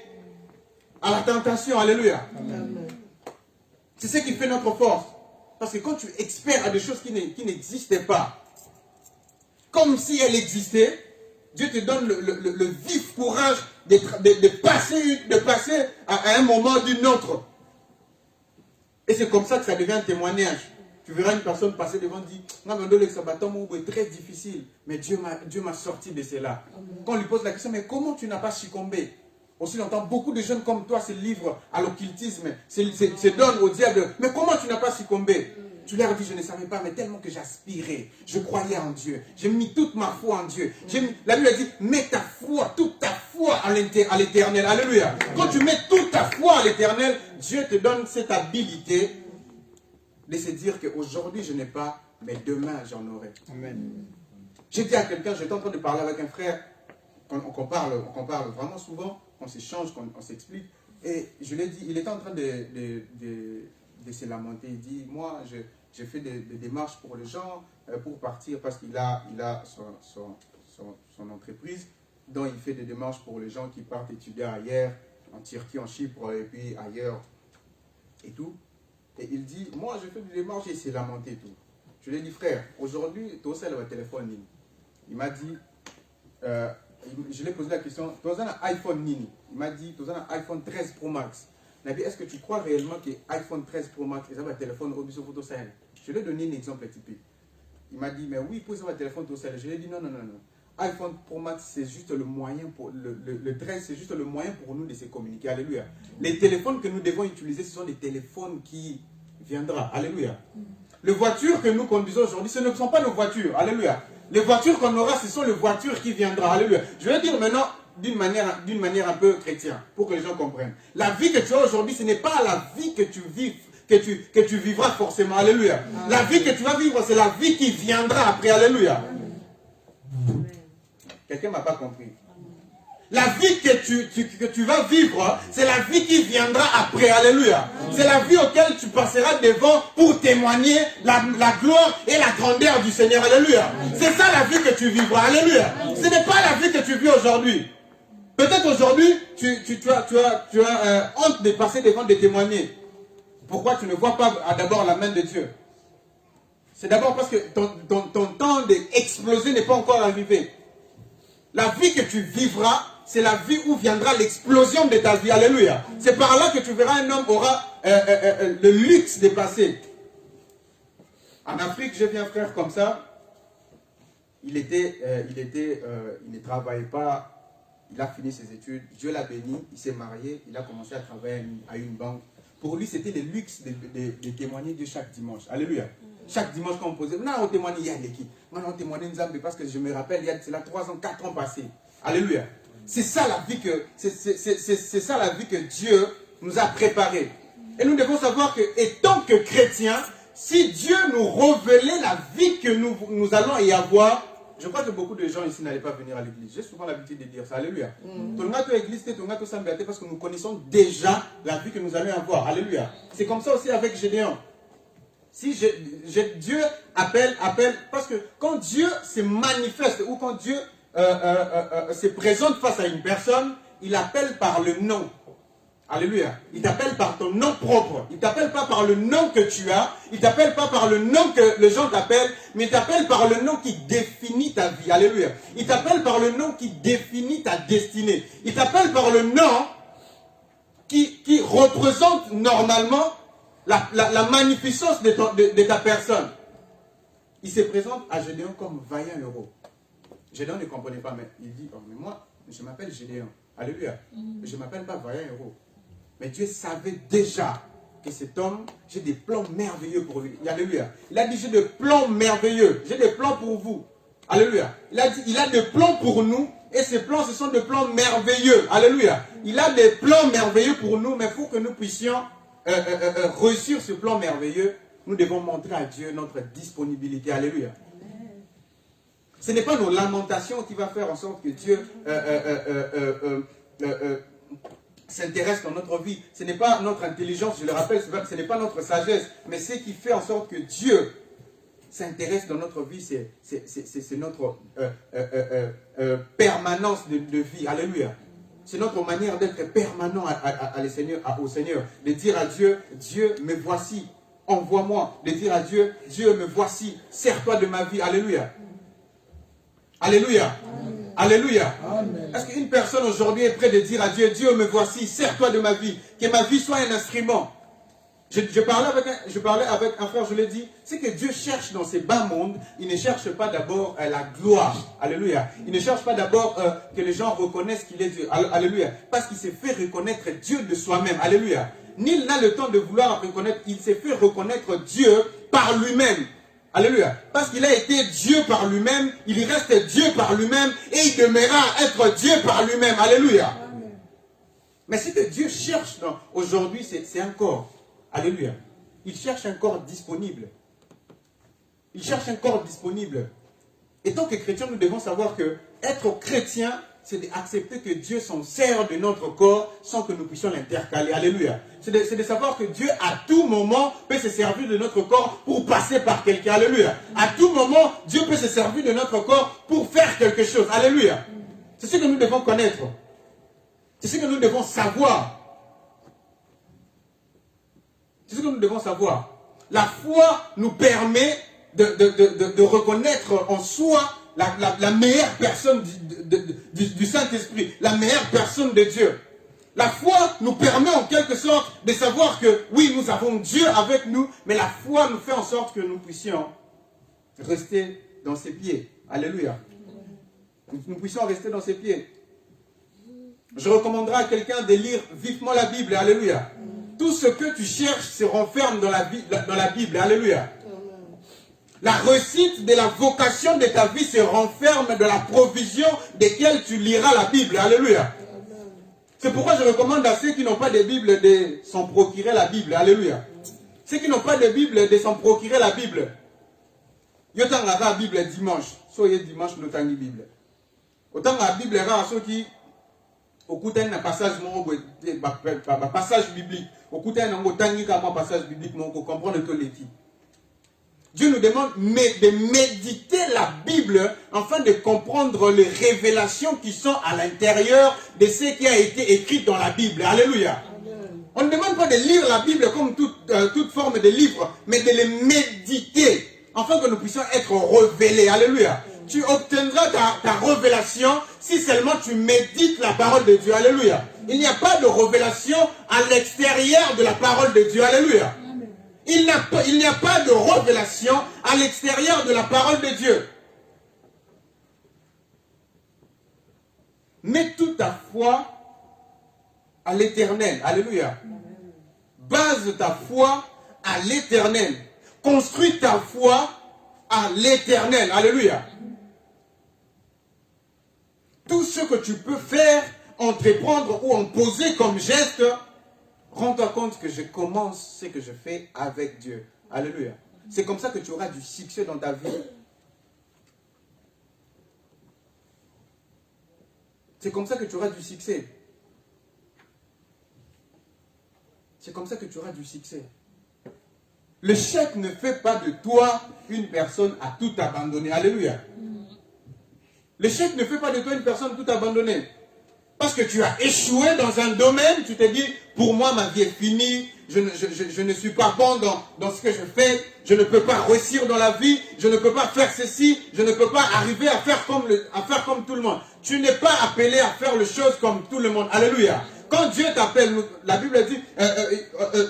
à la tentation. Alléluia. Amen. C'est ce qui fait notre force. Parce que quand tu espères à des choses qui n'existaient pas, comme si elles existaient, Dieu te donne le vif courage de passer à un moment d'une autre. Et c'est comme ça que ça devient un témoignage. Tu verras une personne passer devant et dire, non, mais le sabbat est très difficile, mais Dieu m'a sorti de cela. Quand on lui pose la question, mais comment tu n'as pas succombé? Aussi longtemps, beaucoup de jeunes comme toi se livrent à l'occultisme, se donnent au diable. Mais comment tu n'as pas succombé? Tu leur dis, je ne savais pas, mais tellement que j'aspirais. Je croyais en Dieu. J'ai mis toute ma foi en Dieu. La Bible dit, mets ta foi, toute ta foi à l'éternel. Alléluia. Quand tu mets toute ta foi à l'éternel, Dieu te donne cette habilité de se dire qu'aujourd'hui je n'ai pas, mais demain j'en aurai. Amen. J'ai dit à quelqu'un, j'étais en train de parler avec un frère, qu'on parle vraiment souvent, on s'échange, on s'explique. Et je lui ai dit, il était en train de se lamenter. Il dit, moi, j'ai fait des démarches pour les gens, pour partir, parce qu'il a son entreprise, dont il fait des démarches pour les gens qui partent étudier ailleurs, en Turquie, en Chypre, et puis ailleurs, et tout. Et il dit, moi, je fais des démarches, et il s'est lamenté et tout. Je lui ai dit, frère, aujourd'hui, tu as aussi le téléphone. Il m'a dit, je lui ai posé la question, tu as un iPhone Nini. Il m'a dit, tu as un iPhone 13 Pro Max. Il m'a dit, est-ce que tu crois réellement que iPhone 13 Pro Max, ils ont un téléphone au biseau photo sale? Je lui ai donné un exemple typique. Il m'a dit, mais oui, pour avoir un téléphone photo sale. Je lui ai dit, non. iPhone Pro Max, c'est juste le moyen pour le 13, c'est juste le moyen pour nous de se communiquer. Alléluia. Les téléphones que nous devons utiliser, ce sont des téléphones qui viendront. Alléluia. Les voitures que nous conduisons aujourd'hui, ce ne sont pas nos voitures. Alléluia. Les voitures qu'on aura, ce sont les voitures qui viendront. Alléluia. Je vais dire maintenant d'une manière un peu chrétienne, pour que les gens comprennent. La vie que tu as aujourd'hui, ce n'est pas la vie que tu vis, que tu vivras forcément. Alléluia. La vie que tu vas vivre, c'est la vie qui viendra après. Alléluia. Quelqu'un ne m'a pas compris. La vie que tu vas vivre, c'est la vie qui viendra après. Alléluia. C'est la vie auquel tu passeras devant pour témoigner la gloire et la grandeur du Seigneur. Alléluia. C'est ça la vie que tu vivras. Alléluia. Ce n'est pas la vie que tu vis aujourd'hui. Peut-être aujourd'hui, tu as honte de passer devant de témoigner. Pourquoi tu ne vois pas d'abord la main de Dieu? C'est d'abord parce que ton temps d'exploser n'est pas encore arrivé. La vie que tu vivras, c'est la vie où viendra l'explosion de ta vie. Alléluia. C'est par là que tu verras un homme aura le luxe de passer. En Afrique, j'ai vu un frère comme ça. Il ne travaillait pas. Il a fini ses études. Dieu l'a béni. Il s'est marié. Il a commencé à travailler à une banque. Pour lui, c'était le luxe de témoigner Dieu chaque dimanche. Alléluia. Chaque dimanche, quand on posait, non, on témoignait, il y a l'équipe. Non, on témoignait Nzambe parce que je me rappelle, il y a 3 ans, 4 ans passés. Alléluia. C'est ça la vie que Dieu nous a préparée. Et nous devons savoir que, étant que chrétiens, si Dieu nous révélait la vie que nous allons y avoir, je crois que beaucoup de gens ici n'allaient pas venir à l'église. J'ai souvent l'habitude de dire ça. Alléluia. Parce que nous connaissons déjà la vie que nous allons avoir. Alléluia. C'est comme ça aussi avec Gédéon. Dieu appelle, parce que quand Dieu se manifeste ou quand Dieu se présente face à une personne, il appelle par le nom. Alléluia. Il t'appelle par ton nom propre. Il t'appelle pas par le nom que tu as. Il t'appelle pas par le nom que les gens t'appellent, mais il t'appelle par le nom qui définit ta vie. Alléluia. Il t'appelle par le nom qui définit ta destinée. Il t'appelle par le nom qui représente normalement la magnificence de ta personne. Il se présente à Gédéon comme vaillant héros. Gédéon ne comprenait pas, mais il dit, oh, mais moi, je m'appelle Gédéon. Alléluia. Je ne m'appelle pas vaillant héros. Mais Dieu savait déjà que cet homme, j'ai des plans merveilleux pour lui. Alléluia. Il a dit, j'ai des plans merveilleux. J'ai des plans pour vous. Alléluia. Il a dit, il a des plans pour nous. Et ces plans, ce sont des plans merveilleux. Alléluia. Il a des plans merveilleux pour nous. Mais pour que nous puissions réussir ce plan merveilleux, nous devons montrer à Dieu notre disponibilité. Alléluia. Ce n'est pas nos lamentations qui va faire en sorte que Dieu s'intéresse dans notre vie. Ce n'est pas notre intelligence, je le rappelle, ce n'est pas notre sagesse, mais ce qui fait en sorte que Dieu s'intéresse dans notre vie, c'est notre permanence de vie. Alléluia. C'est notre manière d'être permanent au Seigneur. De dire à Dieu, Dieu, me voici, envoie-moi. De dire à Dieu, Dieu, me voici, sers-toi de ma vie. Alléluia. Alléluia. Amen. Alléluia. Amen. Est-ce qu'une personne aujourd'hui est prête de dire à Dieu, Dieu me voici, sers-toi de ma vie, que ma vie soit un instrument. Je parlais avec un frère, je l'ai dit, c'est que Dieu cherche dans ces bas mondes, il ne cherche pas d'abord la gloire. Alléluia. Il ne cherche pas d'abord que les gens reconnaissent qu'il est Dieu. Alléluia. Parce qu'il s'est fait reconnaître Dieu de soi-même. Alléluia. Nul n'a le temps de vouloir reconnaître, il s'est fait reconnaître Dieu par lui-même. Alléluia. Parce qu'il a été Dieu par lui-même, il reste Dieu par lui-même et il demeurera être Dieu par lui-même. Alléluia. Amen. Mais ce que Dieu cherche aujourd'hui, c'est un corps. Alléluia. Il cherche un corps disponible. Il cherche un corps disponible. Et tant que chrétiens, nous devons savoir que être chrétien, c'est d'accepter que Dieu s'en sert de notre corps sans que nous puissions l'intercaler. Alléluia. C'est de savoir que Dieu, à tout moment, peut se servir de notre corps pour passer par quelqu'un. Alléluia. À tout moment, Dieu peut se servir de notre corps pour faire quelque chose. Alléluia. C'est ce que nous devons connaître. C'est ce que nous devons savoir. C'est ce que nous devons savoir. La foi nous permet de reconnaître en soi la meilleure personne du Saint-Esprit, la meilleure personne de Dieu. La foi nous permet en quelque sorte de savoir que oui, nous avons Dieu avec nous, mais la foi nous fait en sorte que nous puissions rester dans ses pieds. Alléluia. Nous puissions rester dans ses pieds. Je recommanderais à quelqu'un de lire vivement la Bible. Alléluia. Tout ce que tu cherches se renferme dans la Bible. Alléluia. La réussite de la vocation de ta vie se renferme dans la provision desquelles tu liras la Bible. Alléluia. C'est pourquoi je recommande à ceux qui n'ont pas de Bible de s'en procurer la Bible. Alléluia. Ceux qui n'ont pas de Bible de s'en procurer la Bible. Yotan la Bible dimanche. Soyez dimanche nous tangi Bible. Autant la Bible est ceux qui au coup d'un passage passage biblique. Au coup d'un passage biblique, on comprend le toléti. Dieu nous demande de méditer la Bible afin de comprendre les révélations qui sont à l'intérieur de ce qui a été écrit dans la Bible. Alléluia. Amen. On ne demande pas de lire la Bible comme toute forme de livre, mais de les méditer afin que nous puissions être révélés. Alléluia. Amen. Tu obtiendras ta révélation si seulement tu médites la parole de Dieu. Alléluia. Il n'y a pas de révélation à l'extérieur de la parole de Dieu. Alléluia. Il n'y a pas de révélation à l'extérieur de la parole de Dieu. Mets toute ta foi à l'Éternel. Alléluia. Base ta foi à l'Éternel. Construis ta foi à l'Éternel. Alléluia. Tout ce que tu peux faire, entreprendre ou en poser comme geste, rends-toi compte que je commence ce que je fais avec Dieu. Alléluia. C'est comme ça que tu auras du succès dans ta vie. C'est comme ça que tu auras du succès. C'est comme ça que tu auras du succès. Le chèque ne fait pas de toi une personne à tout abandonner. Alléluia. Le chèque ne fait pas de toi une personne tout abandonnée. Parce que tu as échoué dans un domaine, tu te dis, pour moi, ma vie est finie, je ne suis pas bon dans ce que je fais, je ne peux pas réussir dans la vie, je ne peux pas faire ceci, je ne peux pas arriver à faire comme tout le monde. Tu n'es pas appelé à faire les choses comme tout le monde. Alléluia. Quand Dieu t'appelle, la Bible dit,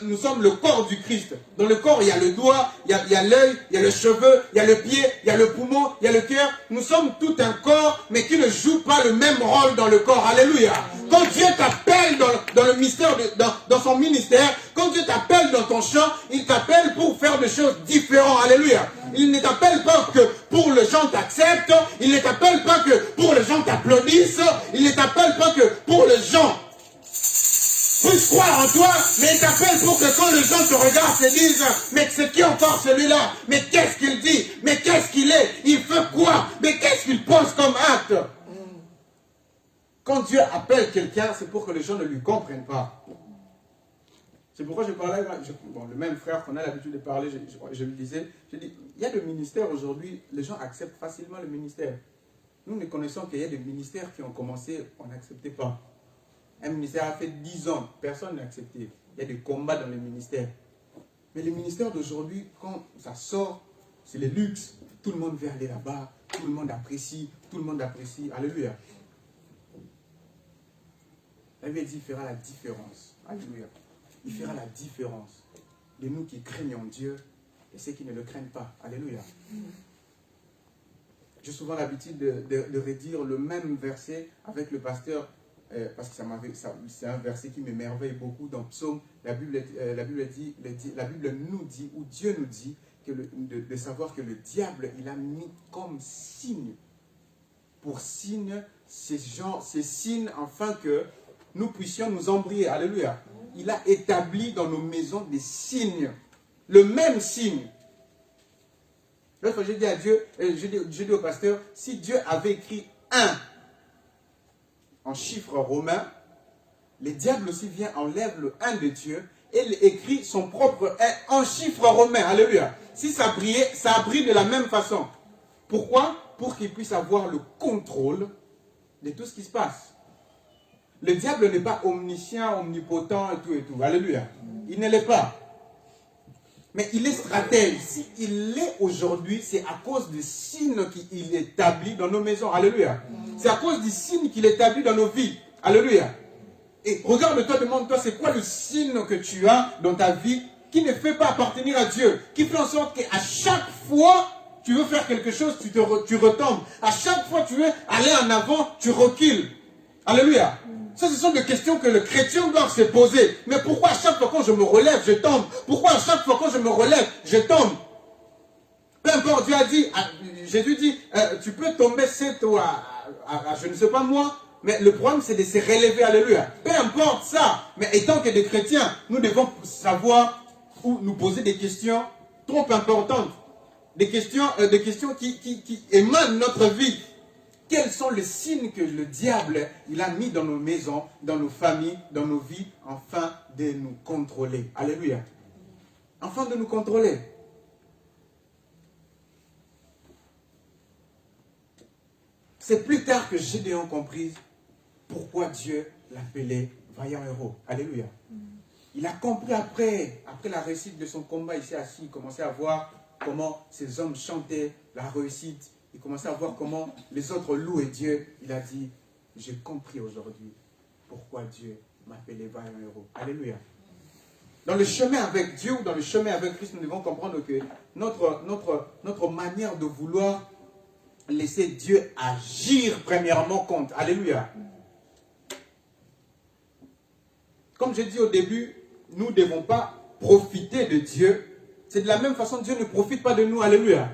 nous sommes le corps du Christ. Dans le corps, il y a le doigt, il y a l'œil, il y a le cheveu, il y a le pied, il y a le poumon, il y a le cœur. Nous sommes tout un corps, mais qui ne joue pas le même rôle dans le corps. Alléluia. Quand Dieu t'appelle dans le mystère, dans son ministère, quand Dieu t'appelle dans ton champ, il t'appelle pour faire des choses différentes. Alléluia. Il ne t'appelle pas que pour les gens t'acceptent, il ne t'appelle pas que pour les gens t'applaudissent, il ne t'appelle pas que pour les gens puissent croire en toi, mais il t'appelle pour que quand les gens te regardent, se disent, mais c'est qui encore celui-là? Mais qu'est-ce qu'il dit? Mais qu'est-ce qu'il est? Il fait quoi? Mais qu'est-ce qu'il pose comme acte? Quand Dieu appelle quelqu'un, c'est pour que les gens ne lui comprennent pas. C'est pourquoi je parlais, le même frère qu'on a l'habitude de parler, je lui disais, il y a des ministères aujourd'hui, les gens acceptent facilement le ministère. Nous connaissons qu'il y a des ministères qui ont commencé, on n'acceptait pas. Un ministère a fait 10 ans, personne n'a accepté. Il y a des combats dans les ministères. Mais les ministères d'aujourd'hui, quand ça sort, c'est le luxe. Tout le monde veut aller là-bas, tout le monde apprécie, Alléluia. La Bible dit, il fera la différence. Alléluia. Il fera la différence de nous qui craignons Dieu et ceux qui ne le craignent pas. Alléluia. J'ai souvent l'habitude de redire le même verset avec le pasteur, parce que c'est un verset qui m'émerveille beaucoup dans Psaume. La Bible nous dit, ou Dieu nous dit, de savoir que le diable, il a mis comme signe, pour signe, ces signes, afin que nous puissions nous embrouiller. Alléluia. Il a établi dans nos maisons des signes, le même signe. L'autre fois, j'ai dit à Dieu, j'ai dit au pasteur, si Dieu avait écrit 1 en chiffre romain, le diable aussi vient, enlève le 1 de Dieu et il écrit son propre 1 en chiffre romain. Alléluia. Si ça brillait, ça brille de la même façon. Pourquoi? Pour qu'il puisse avoir le contrôle de tout ce qui se passe. Le diable n'est pas omniscient, omnipotent et tout. Alléluia. Il ne l'est pas. Mais il est stratège. Si il est aujourd'hui, c'est à cause des signes qu'il établit dans nos maisons. Alléluia. C'est à cause des signes qu'il établit dans nos vies. Alléluia. Et regarde-toi, demande-toi, c'est quoi le signe que tu as dans ta vie qui ne fait pas appartenir à Dieu, qui fait en sorte qu'à chaque fois, tu veux faire quelque chose, tu retombes. À chaque fois, tu veux aller en avant, tu recules. Alléluia. Ça, ce sont des questions que le chrétien doit se poser. Mais pourquoi à chaque fois quand je me relève, je tombe? Pourquoi à chaque fois quand je me relève, je tombe? Peu importe, Dieu a dit, Jésus dit, tu peux tomber 7 ou à je ne sais pas moi, mais le problème c'est de se relever. Alléluia. Peu importe ça. Mais étant que des chrétiens, nous devons savoir ou nous poser des questions trop importantes. Des questions qui émanent de notre vie. Quels sont les signes que le diable il a mis dans nos maisons, dans nos familles, dans nos vies, afin de nous contrôler? Alléluia. Afin de nous contrôler. C'est plus tard que Gédéon comprit pourquoi Dieu l'appelait vaillant héros. Alléluia. Il a compris après la réussite de son combat, il s'est assis, il commençait à voir comment ces hommes chantaient la réussite. Il commençait à voir comment les autres louaient Dieu. Il a dit, j'ai compris aujourd'hui pourquoi Dieu m'appelait vaillant héros. Alléluia. Dans le chemin avec Dieu ou dans le chemin avec Christ, nous devons comprendre que notre manière de vouloir laisser Dieu agir premièrement compte. Alléluia. Comme j'ai dit au début, nous ne devons pas profiter de Dieu. C'est de la même façon, Dieu ne profite pas de nous. Alléluia.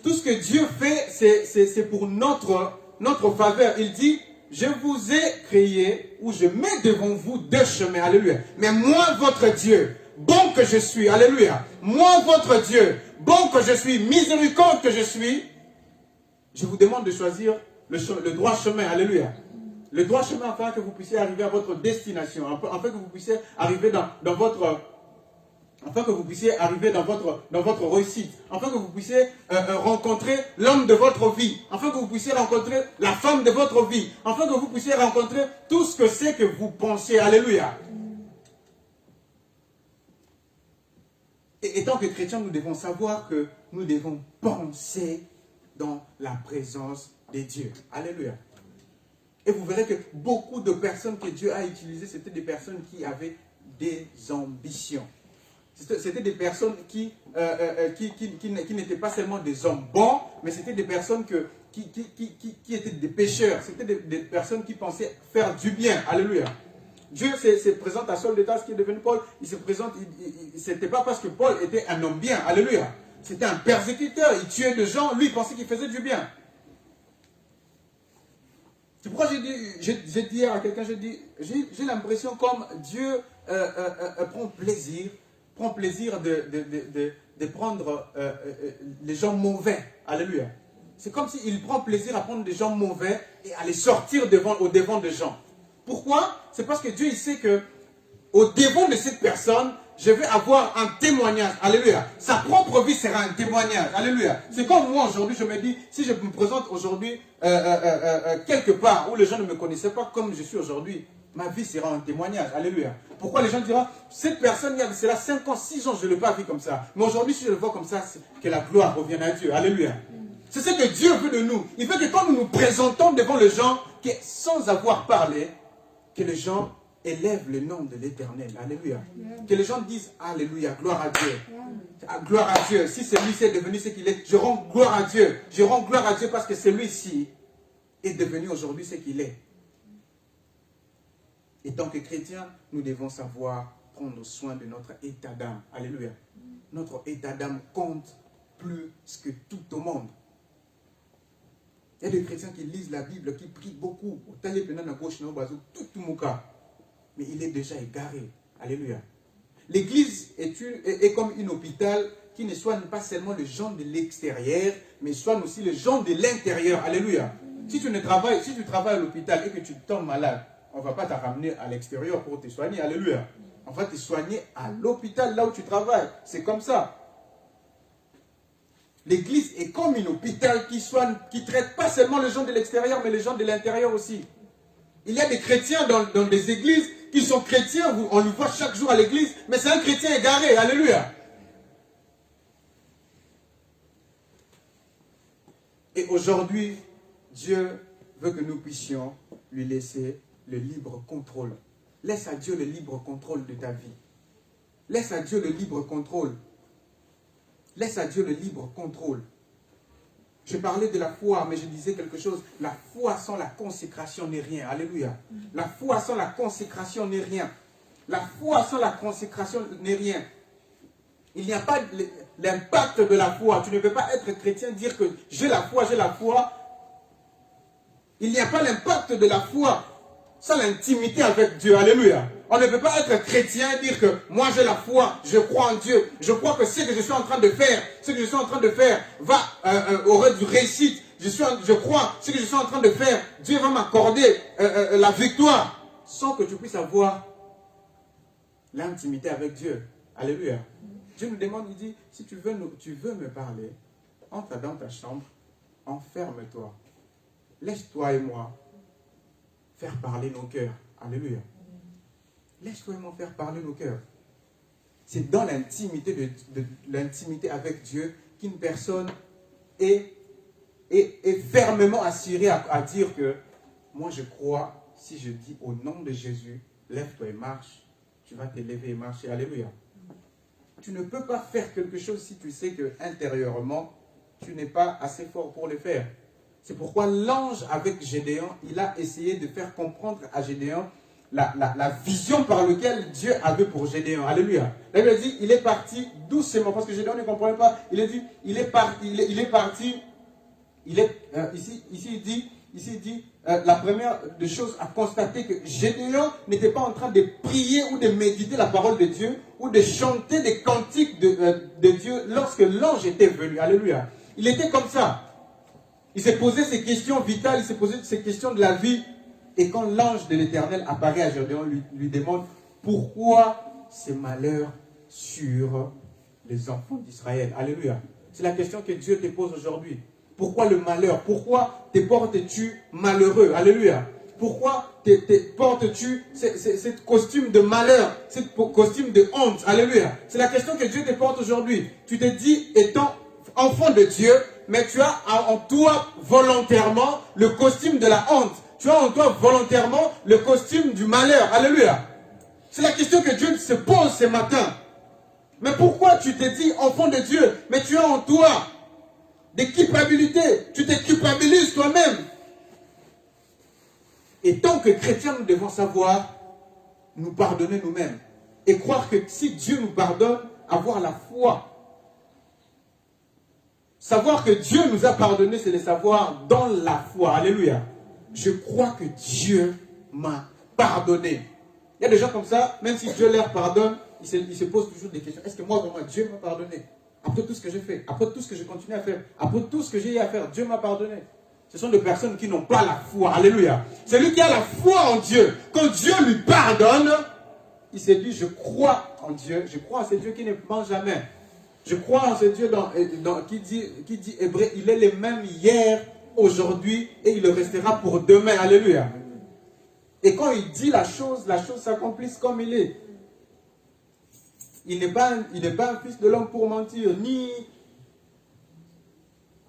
Tout ce que Dieu fait, c'est pour notre faveur. Il dit, je vous ai créé, ou je mets devant vous 2 chemins. Alléluia. Mais moi, votre Dieu, bon que je suis. Alléluia. Moi, votre Dieu, bon que je suis, miséricorde que je suis. Je vous demande de choisir le droit chemin. Alléluia. Le droit chemin afin que vous puissiez arriver à votre destination. Afin que vous puissiez arriver dans votre afin que vous puissiez arriver dans votre réussite, afin que vous puissiez rencontrer l'homme de votre vie, afin que vous puissiez rencontrer la femme de votre vie, afin que vous puissiez rencontrer tout ce que c'est que vous pensez. Alléluia. Et étant que chrétiens, nous devons savoir que nous devons penser dans la présence de Dieu. Alléluia. Et vous verrez que beaucoup de personnes que Dieu a utilisées, c'était des personnes qui avaient des ambitions. C'était des personnes qui n'étaient pas seulement des hommes bons, mais c'était des personnes qui étaient des pécheurs. C'était des personnes qui pensaient faire du bien. Alléluia. Dieu se présente à Saul de Tarse qui est devenu Paul. Il se présente, ce n'était pas parce que Paul était un homme bien. Alléluia. C'était un persécuteur. Il tuait des gens. Lui, il pensait qu'il faisait du bien. C'est pourquoi j'ai dit à quelqu'un, j'ai l'impression comme Dieu prend plaisir de prendre les gens mauvais. Alléluia. C'est comme s'il prend plaisir à prendre des gens mauvais et à les sortir au devant des gens. Pourquoi? C'est parce que Dieu il sait que au devant de cette personne, je vais avoir un témoignage. Alléluia. Sa propre vie sera un témoignage. Alléluia. C'est comme moi aujourd'hui, je me dis, si je me présente aujourd'hui quelque part où les gens ne me connaissaient pas comme je suis aujourd'hui, ma vie sera un témoignage. Alléluia. Pourquoi les gens diront, cette personne, il y a cela 5 ans, 6 ans, je ne l'ai pas vu comme ça. Mais aujourd'hui, si je le vois comme ça, c'est que la gloire revienne à Dieu. Alléluia. C'est ce que Dieu veut de nous. Il veut que quand nous nous présentons devant les gens, que sans avoir parlé, que les gens élèvent le nom de l'Éternel. Alléluia. Que les gens disent Alléluia, gloire à Dieu. Gloire à Dieu. Si celui-ci est devenu ce qu'il est, je rends gloire à Dieu. Je rends gloire à Dieu parce que celui-ci est devenu aujourd'hui ce qu'il est. Et tant que chrétiens, nous devons savoir prendre soin de notre état d'âme. Alléluia. Notre état d'âme compte plus que tout au monde. Il y a des chrétiens qui lisent la Bible, qui prient beaucoup. Mais il est déjà égaré. Alléluia. L'église est comme un hôpital qui ne soigne pas seulement les gens de l'extérieur, mais soigne aussi les gens de l'intérieur. Alléluia. Si tu travailles à l'hôpital et que tu tombes malade, on ne va pas te ramener à l'extérieur pour te soigner. Alléluia. On va te soigner à l'hôpital, là où tu travailles. C'est comme ça. L'église est comme un hôpital qui soigne, qui traite pas seulement les gens de l'extérieur, mais les gens de l'intérieur aussi. Il y a des chrétiens dans des églises qui sont chrétiens, on le voit chaque jour à l'église, mais c'est un chrétien égaré. Alléluia. Et aujourd'hui, Dieu veut que nous puissions lui laisser le libre contrôle. Laisse à Dieu le libre contrôle de ta vie. Laisse à Dieu le libre contrôle. Laisse à Dieu le libre contrôle. Je parlais de la foi, mais je disais quelque chose. La foi sans la consécration n'est rien. Alléluia. La foi sans la consécration n'est rien. La foi sans la consécration n'est rien. Il n'y a pas l'impact de la foi. Tu ne peux pas être chrétien et dire que j'ai la foi, j'ai la foi. Il n'y a pas l'impact de la foi sans l'intimité avec Dieu. Alléluia. On ne peut pas être chrétien et dire que moi j'ai la foi, je crois en Dieu, je crois que ce que je suis en train de faire, aurait du réussite. Je crois, ce que je suis en train de faire, Dieu va m'accorder la victoire, sans que tu puisses avoir l'intimité avec Dieu. Alléluia. Dieu nous demande, il dit, si tu veux me parler, entre dans ta chambre, enferme-toi, laisse-toi et moi faire parler nos cœurs. Alléluia. Laisse-toi et moi faire parler nos cœurs. C'est dans l'intimité l'intimité avec Dieu qu'une personne est fermement assurée à dire que moi je crois, si je dis au nom de Jésus, lève-toi et marche, tu vas te lever et marcher. Alléluia. Tu ne peux pas faire quelque chose si tu sais que intérieurement, tu n'es pas assez fort pour le faire. C'est pourquoi l'ange avec Gédéon, il a essayé de faire comprendre à Gédéon la vision par laquelle Dieu avait pour Gédéon. Alléluia. Là, il a dit, il est parti doucement, parce que Gédéon ne comprenait pas. Il a dit, ici il dit, la première des choses à constater que Gédéon n'était pas en train de prier ou de méditer la parole de Dieu, ou de chanter des cantiques de Dieu lorsque l'ange était venu. Alléluia. Il était comme ça. Il s'est posé ces questions vitales, il s'est posé ces questions de la vie. Et quand l'ange de l'Éternel apparaît à Gédéon, lui demande pourquoi ces malheurs sur les enfants d'Israël. Alléluia. C'est la question que Dieu te pose aujourd'hui. Pourquoi le malheur? Pourquoi te portes-tu malheureux? Alléluia. Pourquoi portes-tu ce costume de malheur, ce costume de honte? Alléluia. C'est la question que Dieu te porte aujourd'hui. Tu te dis, étant enfant de Dieu, mais tu as en toi volontairement le costume de la honte. Tu as en toi volontairement le costume du malheur. Alléluia. C'est la question que Dieu se pose ce matin. Mais pourquoi tu te dis enfant de Dieu, mais tu as en toi des culpabilités? Tu te culpabilises toi-même. Et tant que chrétiens, nous devons savoir nous pardonner nous-mêmes. Et croire que si Dieu nous pardonne, avoir la foi. Savoir que Dieu nous a pardonné, c'est le savoir dans la foi. Alléluia. Je crois que Dieu m'a pardonné. Il y a des gens comme ça, même si Dieu leur pardonne, ils se posent toujours des questions. Est-ce que moi, vraiment, Dieu m'a pardonné? Après tout ce que j'ai fait, après tout ce que je continue à faire, après tout ce que j'ai eu à faire, Dieu m'a pardonné. Ce sont des personnes qui n'ont pas la foi. Alléluia. Celui qui a la foi en Dieu, quand Dieu lui pardonne, il se dit, je crois en Dieu, je crois en ce Dieu qui ne ment jamais. Je crois en ce Dieu qui dit hébreu, il est le même hier, aujourd'hui, et il le restera pour demain. Alléluia. Et quand il dit la chose s'accomplisse comme il est. Il n'est pas un fils de l'homme pour mentir, ni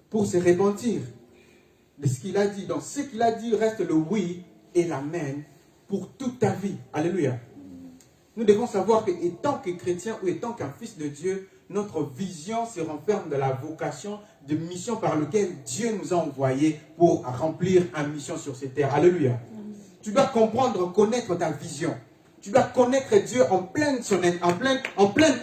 pour se repentir de ce qu'il a dit. Donc ce qu'il a dit reste le oui et l'amen pour toute ta vie. Alléluia. Nous devons savoir qu'étant que chrétien ou étant qu'un fils de Dieu, notre vision se renferme de la vocation de mission par laquelle Dieu nous a envoyés pour remplir une mission sur cette terre. Alléluia. Tu dois comprendre, connaître ta vision. Tu dois connaître Dieu en pleine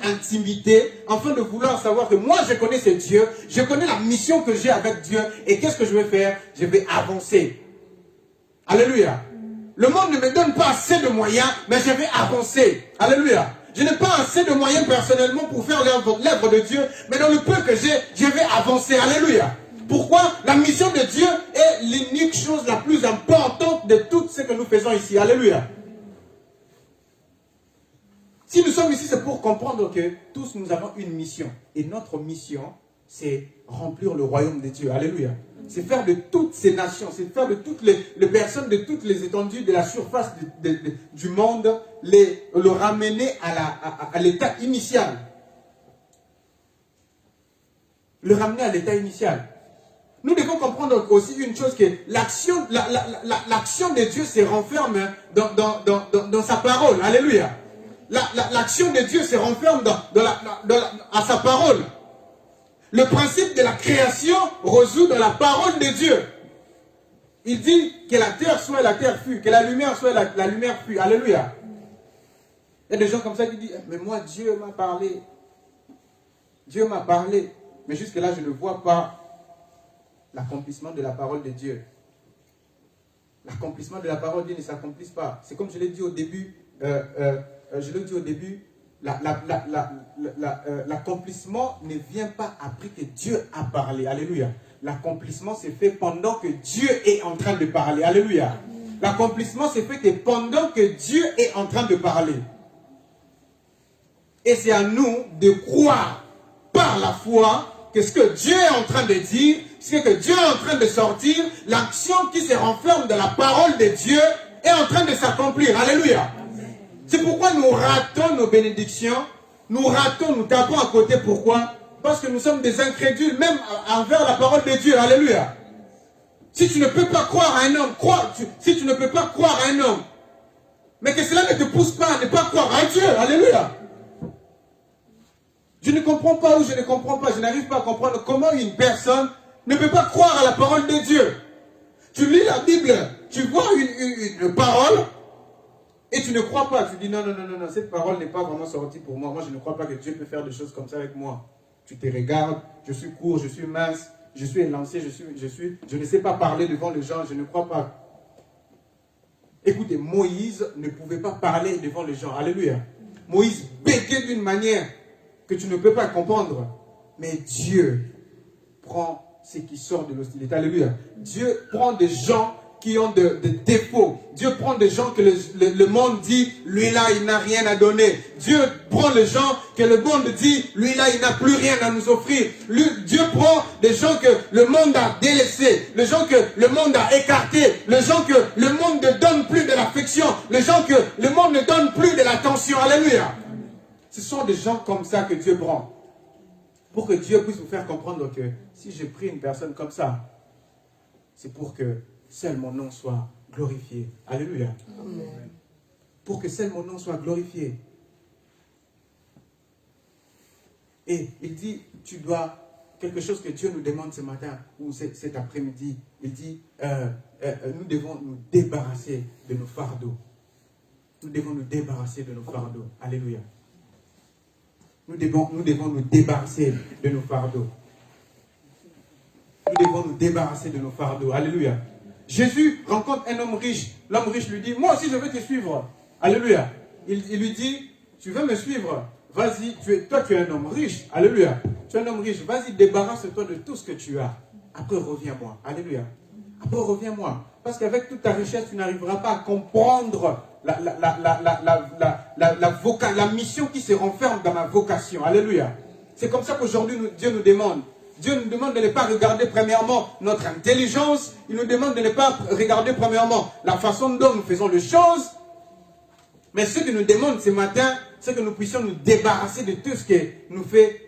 intimité, afin de vouloir savoir que moi je connais ce Dieu, je connais la mission que j'ai avec Dieu, et qu'est-ce que je vais faire? Je vais avancer. Alléluia. Le monde ne me donne pas assez de moyens, mais je vais avancer. Alléluia. Je n'ai pas assez de moyens personnellement pour faire l'œuvre de Dieu, mais dans le peu que j'ai, je vais avancer. Alléluia. Pourquoi? La mission de Dieu est l'unique chose la plus importante de tout ce que nous faisons ici. Alléluia. Si nous sommes ici, c'est pour comprendre que tous nous avons une mission. Et notre mission, c'est remplir le royaume de Dieu. Alléluia. C'est faire de toutes ces nations, c'est faire de toutes les personnes, de toutes les étendues de la surface du monde, le ramener à l'état initial. Le ramener à l'état initial. Nous devons comprendre aussi une chose, que l'action de Dieu se renferme dans sa parole. Alléluia. L'action de Dieu se renferme à sa parole. Le principe de la création résout dans la parole de Dieu. Il dit que la terre soit et la terre fut, que la lumière soit et la lumière fut. Alléluia. Il y a des gens comme ça qui disent, mais moi Dieu m'a parlé. Dieu m'a parlé. Mais jusque là je ne vois pas l'accomplissement de la parole de Dieu. L'accomplissement de la parole de Dieu ne s'accomplisse pas. C'est comme je l'ai dit au début, l'accomplissement ne vient pas après que Dieu a parlé. Alléluia. L'accomplissement s'est fait pendant que Dieu est en train de parler. Alléluia. L'accomplissement s'est fait que pendant que Dieu est en train de parler. Et c'est à nous de croire par la foi que ce que Dieu est en train de dire, ce que Dieu est en train de sortir, l'action qui se renferme dans la parole de Dieu est en train de s'accomplir. Alléluia. C'est pourquoi nous ratons nos bénédictions, nous tapons à côté. Pourquoi? Parce que nous sommes des incrédules, même envers la parole de Dieu. Alléluia. Si tu ne peux pas croire à un homme, si tu ne peux pas croire à un homme, mais que cela ne te pousse pas à ne pas croire à Dieu. Alléluia. Je ne comprends pas ou je ne comprends pas, je n'arrive pas à comprendre comment une personne ne peut pas croire à la parole de Dieu. Tu lis la Bible, tu vois une parole, et tu ne crois pas. Tu dis non, cette parole n'est pas vraiment sortie pour moi. Moi, je ne crois pas que Dieu peut faire des choses comme ça avec moi. Tu te regardes, je suis court, je suis mince, je suis élancé, je ne sais pas parler devant les gens, je ne crois pas. Écoutez, Moïse ne pouvait pas parler devant les gens. Alléluia. Moïse bégayait d'une manière que tu ne peux pas comprendre. Mais Dieu prend ce qui sort de l'hostilité. Alléluia. Dieu prend des gens qui ont des défauts. Dieu prend des gens que le monde dit, lui-là, il n'a rien à donner. Dieu prend les gens que le monde dit, lui-là, il n'a plus rien à nous offrir. Dieu prend des gens que le monde a délaissés, les gens que le monde a écartés, les gens que le monde ne donne plus de l'affection, les gens que le monde ne donne plus de l'attention. Alléluia. Ce sont des gens comme ça que Dieu prend. Pour que Dieu puisse vous faire comprendre que si j'ai pris une personne comme ça, c'est pour que seul mon nom soit glorifié. Alléluia. Amen. Pour que seul mon nom soit glorifié. Et il dit, tu dois, quelque chose que Dieu nous demande ce matin ou cet après-midi, il dit, nous devons nous débarrasser de nos fardeaux. Nous devons nous débarrasser de nos fardeaux. Alléluia. Nous devons nous débarrasser de nos fardeaux. Nous devons nous débarrasser de nos fardeaux. Alléluia. Jésus rencontre un homme riche. L'homme riche lui dit, moi aussi je veux te suivre. Alléluia. Il lui dit, tu veux me suivre? Vas-y, toi tu es un homme riche. Alléluia. Tu es un homme riche. Vas-y, débarrasse-toi de tout ce que tu as. Après reviens-moi. Alléluia. Après reviens-moi. Parce qu'avec toute ta richesse, tu n'arriveras pas à comprendre la mission qui se renferme dans ma vocation. Alléluia. C'est comme ça qu'aujourd'hui Dieu nous demande. Dieu nous demande de ne pas regarder premièrement notre intelligence. Il nous demande de ne pas regarder premièrement la façon dont nous faisons les choses. Mais ce qu'il nous demande ce matin, c'est que nous puissions nous débarrasser de tout ce qui nous fait,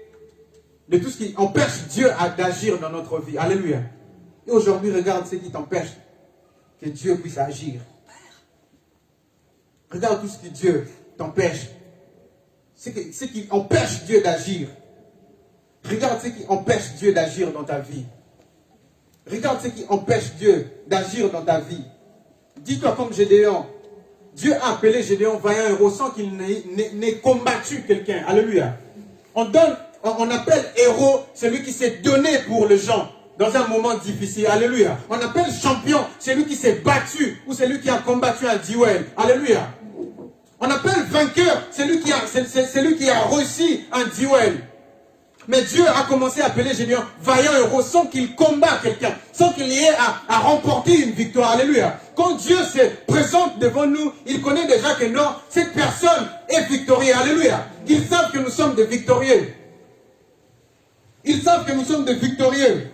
de tout ce qui empêche Dieu d'agir dans notre vie. Alléluia. Et aujourd'hui, regarde ce qui t'empêche que Dieu puisse agir. Regarde tout ce qui Dieu t'empêche. Ce qui empêche Dieu d'agir. Regarde ce qui empêche Dieu d'agir dans ta vie. Regarde ce qui empêche Dieu d'agir dans ta vie. Dis-toi comme Gédéon. Dieu a appelé Gédéon vaillant héros sans qu'il n'ait combattu quelqu'un. Alléluia. On appelle héros celui qui s'est donné pour les gens dans un moment difficile. Alléluia. On appelle champion celui qui s'est battu ou celui qui a combattu un duel. Alléluia. On appelle vainqueur celui qui a réussi un duel. Mais Dieu a commencé à appeler Gédéon vaillant héros sans qu'il combat quelqu'un, sans qu'il y ait à remporter une victoire. Alléluia. Quand Dieu se présente devant nous, il connaît déjà que non, cette personne est victorieuse. Alléluia. Ils savent que nous sommes des victorieux. Ils savent que nous sommes des victorieux.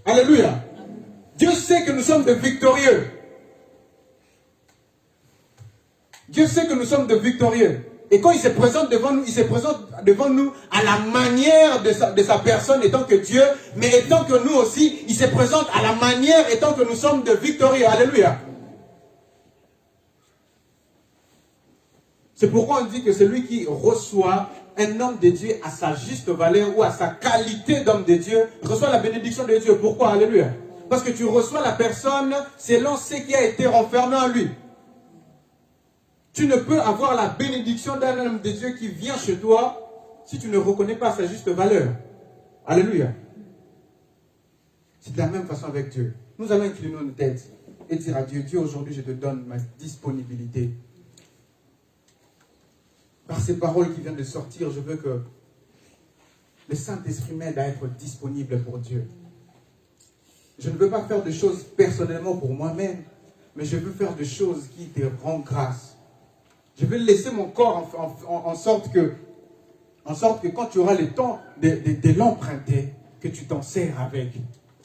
Alléluia. Dieu sait que nous sommes des victorieux. Dieu sait que nous sommes des victorieux. Et quand il se présente devant nous, il se présente devant nous à la manière de sa personne étant que Dieu, mais étant que nous aussi, il se présente à la manière étant que nous sommes de victorieux. Alléluia. C'est pourquoi on dit que celui qui reçoit un homme de Dieu à sa juste valeur ou à sa qualité d'homme de Dieu, reçoit la bénédiction de Dieu. Pourquoi? Alléluia. Parce que tu reçois la personne selon ce qui a été renfermé en lui. Tu ne peux avoir la bénédiction d'un homme de Dieu qui vient chez toi si tu ne reconnais pas sa juste valeur. Alléluia. C'est de la même façon avec Dieu. Nous allons incliner nos têtes et dire à Dieu, Dieu, aujourd'hui je te donne ma disponibilité. Par ces paroles qui viennent de sortir, je veux que le Saint-Esprit m'aide à être disponible pour Dieu. Je ne veux pas faire des choses personnellement pour moi-même, mais je veux faire des choses qui te rendent grâce. Je veux laisser mon corps en sorte que quand tu auras le temps de l'emprunter, que tu t'en sers avec.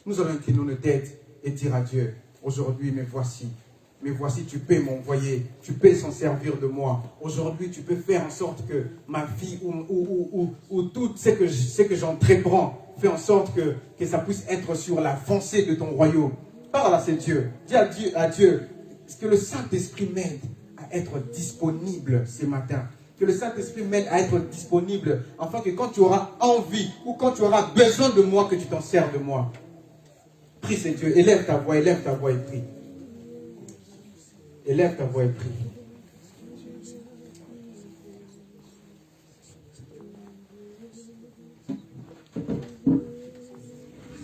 Nous allons incliner nos têtes et dire à Dieu, aujourd'hui, me voici, tu peux m'envoyer, tu peux s'en servir de moi. Aujourd'hui, tu peux faire en sorte que ma vie ou tout ce que j'entreprends, fais en sorte que ça puisse être sur la foncée de ton royaume. Parle à ce Dieu. Dis à Dieu, que le Saint-Esprit m'aide à être disponible ce matin. Que le Saint-Esprit m'aide à être disponible, afin que quand tu auras envie ou quand tu auras besoin de moi, que tu t'en sers de moi. Prie, c'est Dieu. Élève ta voix et prie. Élève ta voix et prie.